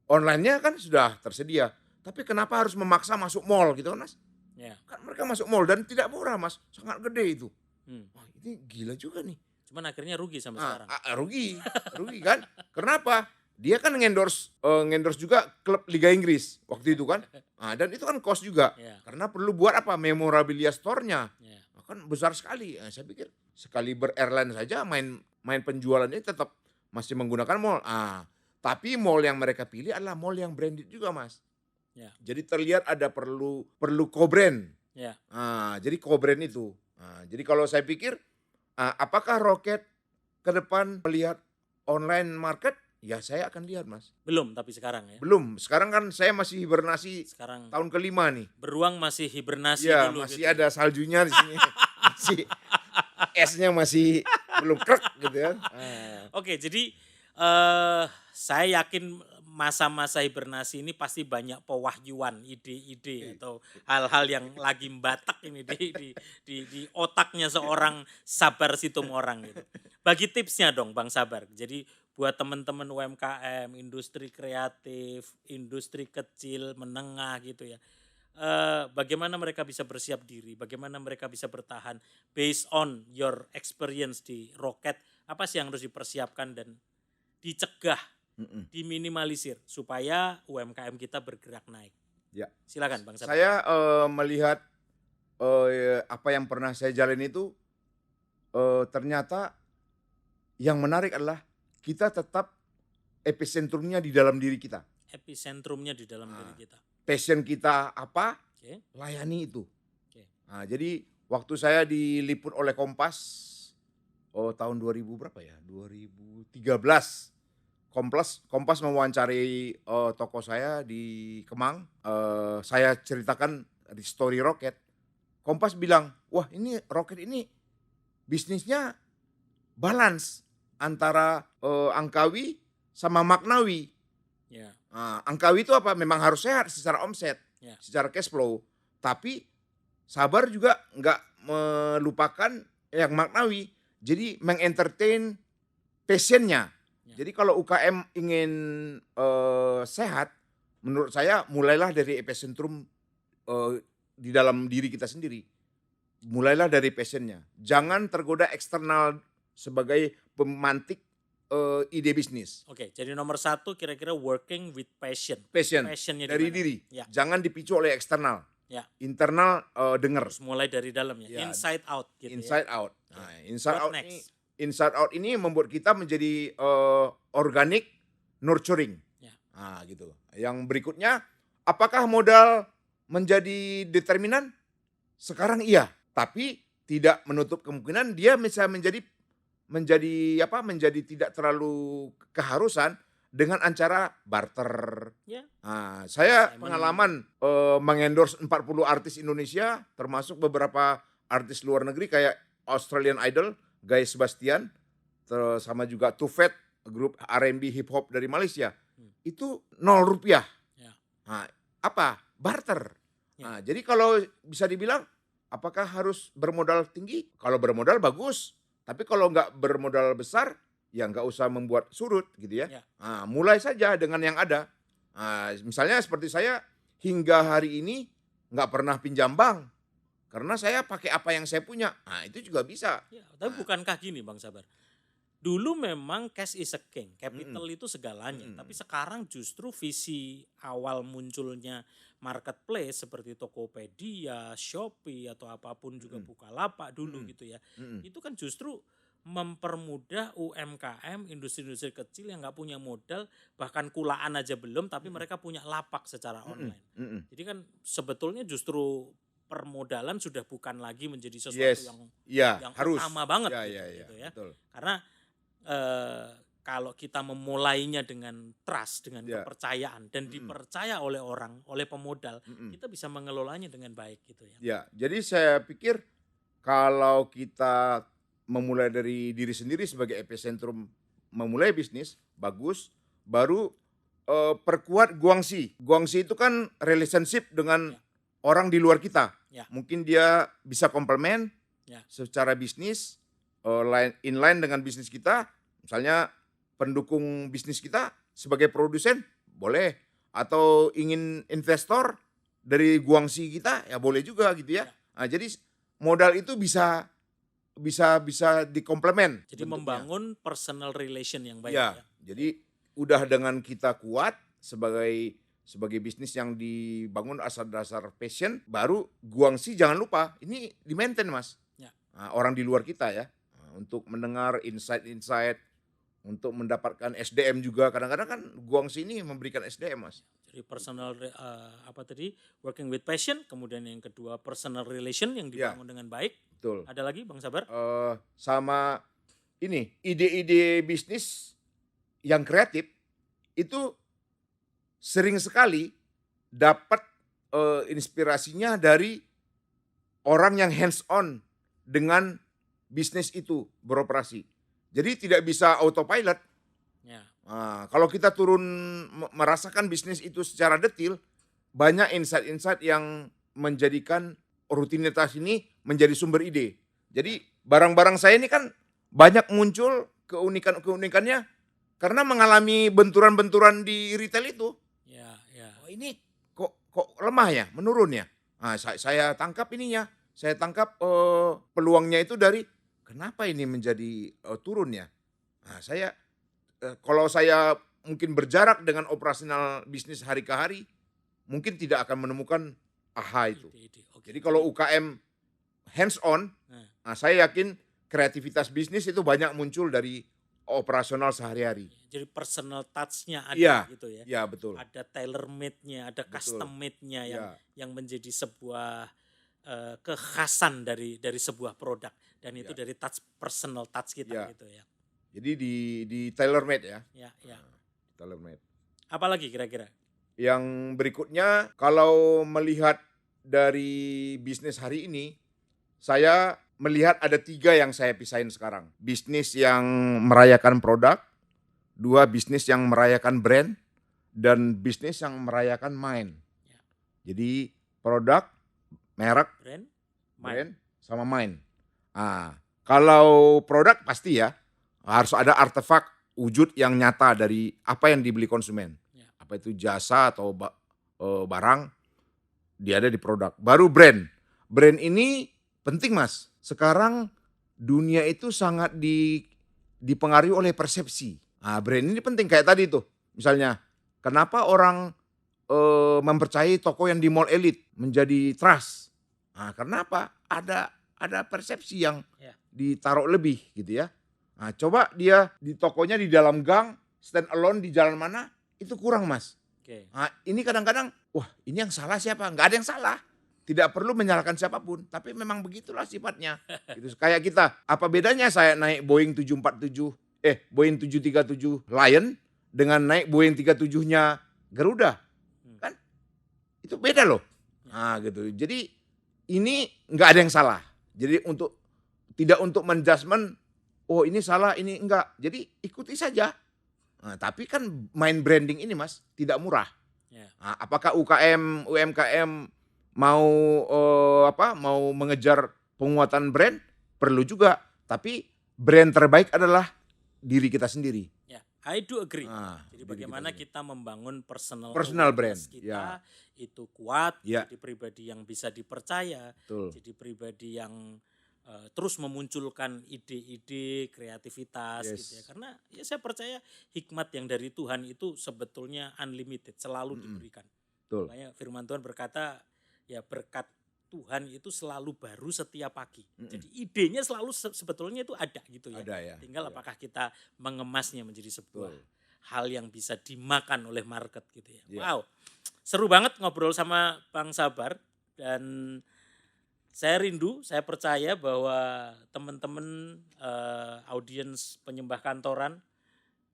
online-nya kan sudah tersedia. Tapi kenapa harus memaksa masuk mall gitu kan, Mas? Ya. Kan mereka masuk mall dan tidak murah, Mas. Sangat gede itu. Wah, ini gila juga nih. Cuman akhirnya rugi sampai sekarang. Rugi kan? Kenapa? Dia kan ngendorse juga klub Liga Inggris waktu itu kan. Dan itu kan cost juga. Ya. Karena perlu buat apa? Memorabilia store-nya. Ya. Kan besar sekali. Saya pikir sekali ber-airline saja main penjualannya tetap masih menggunakan mall. Tapi mall yang mereka pilih adalah mall yang branded juga, Mas. Ya. Jadi terlihat ada perlu co-brand. Ya. Jadi co-brand itu. Jadi kalau saya pikir apakah Rocket ke depan melihat online market? Ya saya akan lihat, Mas. Belum tapi sekarang ya. Belum. Sekarang kan saya masih hibernasi Sekarang tahun kelima nih. beruang masih hibernasi Iya, dulu masih gitu. ada saljunya di sini. Masih esnya masih belum krek gitu kan. Oke, jadi saya yakin masa-masa hibernasi ini pasti banyak pewahyuan, ide-ide atau hal-hal yang lagi membatak ini di otaknya seorang Sabar Situmorang gitu. Bagi tipsnya dong Bang Sabar. Jadi buat teman-teman UMKM, industri kreatif, industri kecil, menengah gitu ya. Bagaimana mereka bisa bersiap diri, bagaimana mereka bisa bertahan based on your experience di Rocket, apa sih yang harus dipersiapkan dan dicegah, diminimalisir supaya UMKM kita bergerak naik. Ya. Silakan Bang Sabar. Saya melihat apa yang pernah saya jalani itu ternyata yang menarik adalah kita tetap epicentrumnya di dalam diri kita. Epicentrumnya di dalam diri kita. Passion kita apa? Oke. Layani itu. Oke. Jadi waktu saya diliput oleh Kompas tahun 2000 berapa ya? 2013. Kompas mewawancari toko saya di Kemang. Saya ceritakan di story Rocket. Kompas bilang, wah ini Rocket ini bisnisnya balance antara angkawi sama maknawi. Ya. Angkawi itu apa? Memang harus sehat secara omset, Ya. secara cash flow. Tapi Sabar juga nggak melupakan yang maknawi. Jadi mengentertain passionnya. Ya. Jadi kalau UKM ingin sehat, menurut saya mulailah dari epicentrum di dalam diri kita sendiri. Mulailah dari passionnya. Jangan tergoda eksternal sebagai pemantik ide bisnis. Oke, jadi nomor 1 kira-kira working with passion. Passion Passionnya dari di mana? diri. Ya. Jangan dipicu oleh eksternal. Ya. Internal dengar. Harus mulai dari dalam ya. Ya. Inside out gitu Inside ya. out. Inside What out next? ini, inside out ini membuat kita menjadi organic nurturing. Ya. Gitu. Yang berikutnya, apakah modal menjadi determinan? Sekarang iya, tapi tidak menutup kemungkinan dia bisa menjadi tidak terlalu keharusan dengan acara barter. Ya. Saya Simon. pengalaman mengendorse 40 artis Indonesia, termasuk beberapa artis luar negeri kayak Australian Idol, Guy Sebastian, terus sama juga Too Fat, grup R&B hip hop dari Malaysia. Itu 0 rupiah. Ya. Apa? Barter. Ya. Jadi kalau bisa dibilang, apakah harus bermodal tinggi? Kalau bermodal bagus. Tapi kalau nggak bermodal besar, ya nggak usah membuat surut gitu ya. Ya. Mulai saja dengan yang ada. Misalnya seperti saya hingga hari ini nggak pernah pinjam bank. Karena saya pakai apa yang saya punya. Itu juga bisa. Ya, tapi bukankah gini Bang Sabar? Dulu memang cash is a king, capital itu segalanya. Tapi sekarang justru visi awal munculnya marketplace seperti Tokopedia, Shopee atau apapun juga Bukalapak dulu gitu ya. Itu kan justru mempermudah UMKM, industri-industri kecil yang nggak punya modal, bahkan kulaan aja belum, tapi mereka punya lapak secara online. Jadi kan sebetulnya justru permodalan sudah bukan lagi menjadi sesuatu Yes. yang Iya, harus. utama banget Ya, gitu, ya, ya, gitu ya. betul. Karena kalau kita memulainya dengan trust, dengan Ya. kepercayaan dan dipercaya oleh orang, oleh pemodal, Mm-mm. kita bisa mengelolanya dengan baik gitu ya. Ya, jadi saya pikir kalau kita memulai dari diri sendiri sebagai epicentrum memulai bisnis, bagus. Baru perkuat guangsi. Guangsi itu kan relationship dengan Ya. orang di luar kita. Ya. Mungkin dia bisa komplement Ya. secara bisnis, inline dengan bisnis kita. Misalnya pendukung bisnis kita sebagai produsen, boleh. Atau ingin investor dari guangsi kita, ya boleh juga gitu ya. Ya. Nah, jadi modal itu bisa dikomplement. Jadi bentuknya. membangun personal relation yang baik Ya, ya. jadi udah dengan kita kuat sebagai bisnis yang dibangun asal dasar passion, baru guangsi jangan lupa ini di maintain Mas. Ya. Nah, orang di luar kita ya, untuk mendengar insight-insight, untuk mendapatkan SDM juga. Kadang-kadang kan guangsi ini memberikan SDM Mas. Jadi personal working with passion, kemudian yang kedua personal relation yang dibangun dengan baik. Betul. Ada lagi Bang Sabar? Sama ini ide-ide bisnis yang kreatif itu sering sekali dapat inspirasinya dari orang yang hands on dengan bisnis itu beroperasi. Jadi tidak bisa autopilot. Ya. Nah, kalau kita turun merasakan bisnis itu secara detail, banyak insight-insight yang menjadikan rutinitas ini menjadi sumber ide. Jadi barang-barang saya ini kan banyak muncul keunikan-keunikannya karena mengalami benturan-benturan di retail itu. Ya, ya. Oh, ini kok lemah ya, menurun ya. Nah, saya tangkap ininya. Saya tangkap peluangnya itu dari kenapa ini menjadi turun ya. Nah, kalau saya mungkin berjarak dengan operasional bisnis hari ke hari, mungkin tidak akan menemukan aha itu. Ide. Oke. Jadi kalau UKM hands on, nah saya yakin kreativitas bisnis itu banyak muncul dari operasional sehari-hari. Jadi personal touch-nya ada Iya, gitu ya. Iya, betul. Ada tailor made-nya, ada custom made-nya yang menjadi sebuah kekhasan dari sebuah produk, dan itu dari personal touch kita gitu ya. Jadi di tailor made ya. Ya. Tailor made. Apalagi kira-kira? Yang berikutnya, kalau melihat dari bisnis hari ini, saya melihat ada 3 yang saya pisahin sekarang. Bisnis yang merayakan produk, 2 bisnis yang merayakan brand, dan bisnis yang merayakan mind. Ya. Jadi produk, merek, brand, sama mind. Nah, kalau produk pasti ya harus ada artefak wujud yang nyata dari apa yang dibeli konsumen. Ya. Apa itu jasa atau barang, dia ada di produk. Baru brand. Brand ini penting Mas. Sekarang dunia itu sangat dipengaruhi oleh persepsi. Nah, brand ini penting kayak tadi tuh. Misalnya, kenapa orang mempercayai toko yang di mall elit menjadi trust? Nah, kenapa? Ada persepsi yang ditaruh lebih gitu ya. Nah, coba dia di tokonya di dalam gang, stand alone di jalan mana, itu kurang Mas. Okay. Nah, ini kadang-kadang, wah ini yang salah siapa? Nggak ada yang salah. Tidak perlu menyalahkan siapapun, tapi memang begitulah sifatnya. Gitu. Kayak kita, apa bedanya saya naik Boeing 737 Lion dengan naik Boeing 37-nya Garuda? Kan itu beda loh. Nah, gitu. Jadi ini nggak ada yang salah. Jadi tidak untuk menjudgment, oh ini salah, ini enggak. Jadi ikuti saja. Nah, tapi kan main branding ini Mas tidak murah. Nah, apakah UMKM mau mengejar penguatan brand? Perlu juga. Tapi brand terbaik adalah diri kita sendiri. Ya, I do agree. Jadi bagaimana kita membangun personal brand kita itu kuat, jadi pribadi yang bisa dipercaya, jadi pribadi yang terus memunculkan ide-ide, kreativitas gitu ya. Karena ya saya percaya hikmat yang dari Tuhan itu sebetulnya unlimited, selalu diberikan. Makanya firman Tuhan berkata, ya berkat Tuhan itu selalu baru setiap pagi. Jadi idenya selalu sebetulnya itu ada gitu ya. Tinggal apakah kita mengemasnya menjadi sebuah hal yang bisa dimakan oleh market gitu ya. Wow, seru banget ngobrol sama Bang Sabar, dan saya rindu, saya percaya bahwa teman-teman audiens penyembah kantoran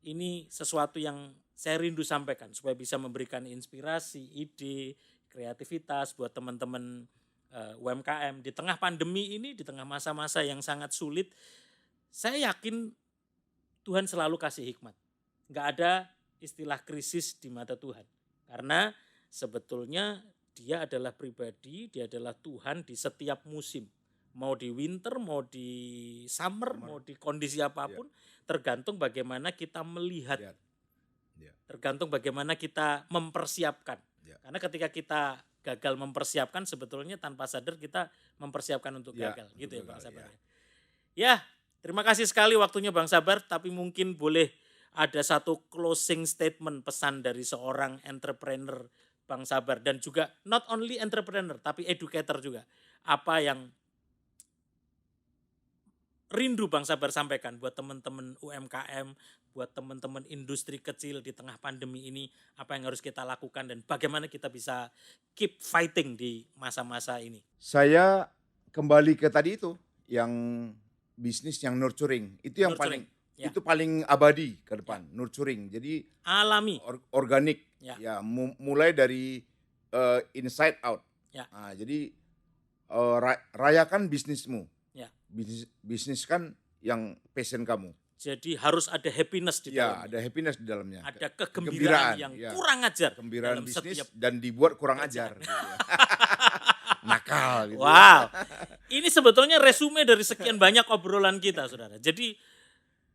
ini sesuatu yang saya rindu sampaikan supaya bisa memberikan inspirasi, ide, kreativitas buat teman-teman UMKM di tengah pandemi ini, di tengah masa-masa yang sangat sulit. Saya yakin Tuhan selalu kasih hikmat. Nggak ada istilah krisis di mata Tuhan. Karena sebetulnya dia adalah pribadi, dia adalah Tuhan di setiap musim. Mau di winter, mau di summer, mau di kondisi apapun, tergantung bagaimana kita melihat. Lihat. Ya. Tergantung bagaimana kita mempersiapkan. Ya. Karena ketika kita gagal mempersiapkan, sebetulnya tanpa sadar kita mempersiapkan untuk Ya, gagal. Gitu ya betul, Bang Sabar. ya. Ya, terima kasih sekali waktunya Bang Sabar, tapi mungkin boleh ada satu closing statement pesan dari seorang entrepreneur Bang Sabar dan juga not only entrepreneur tapi educator juga. Apa yang rindu Bang Sabar sampaikan buat teman-teman UMKM, buat teman-teman industri kecil di tengah pandemi ini, apa yang harus kita lakukan dan bagaimana kita bisa keep fighting di masa-masa ini. Saya kembali ke tadi itu, yang bisnis yang nurturing. Itu yang Nurturing, paling ya. itu paling abadi ke depan, nurturing. Jadi Alami. Organik. Ya. Ya, mulai dari inside out. Ya. Nah, jadi rayakan bisnismu. Ya. Bisnis kan yang passion kamu. Jadi harus ada happiness di Ya, dalamnya. ada happiness di dalamnya. Ada kegembiraan yang ya. kurang ajar Kegembiraan dalam bisnis setiap dan dibuat kurang kerjaan. ajar. Gitu ya. Nakal gitu. Wow. Ini sebetulnya resume dari sekian banyak obrolan kita, Saudara. Jadi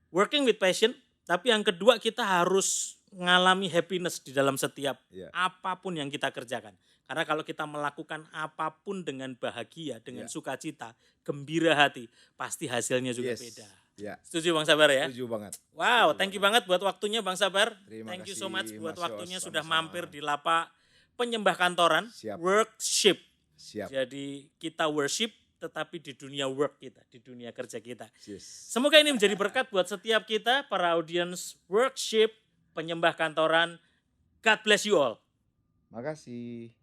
working with passion, tapi yang kedua kita harus mengalami happiness di dalam setiap apapun yang kita kerjakan. Karena kalau kita melakukan apapun dengan bahagia, dengan sukacita, gembira hati, pasti hasilnya juga beda. Ya. Setuju Bang Sabar ya? Setuju banget. Wow, thank you banget buat waktunya Bang Sabar. Terima Thank you kasih, so much buat Mas waktunya Yos, sudah sama-sama. mampir di lapak penyembah kantoran. Siap. Workship. Siap. Jadi kita worship tetapi di dunia work kita, di dunia kerja kita. Yes. Semoga ini menjadi berkat buat setiap kita, para audiens workship, penyembah kantoran. God bless you all. Makasih.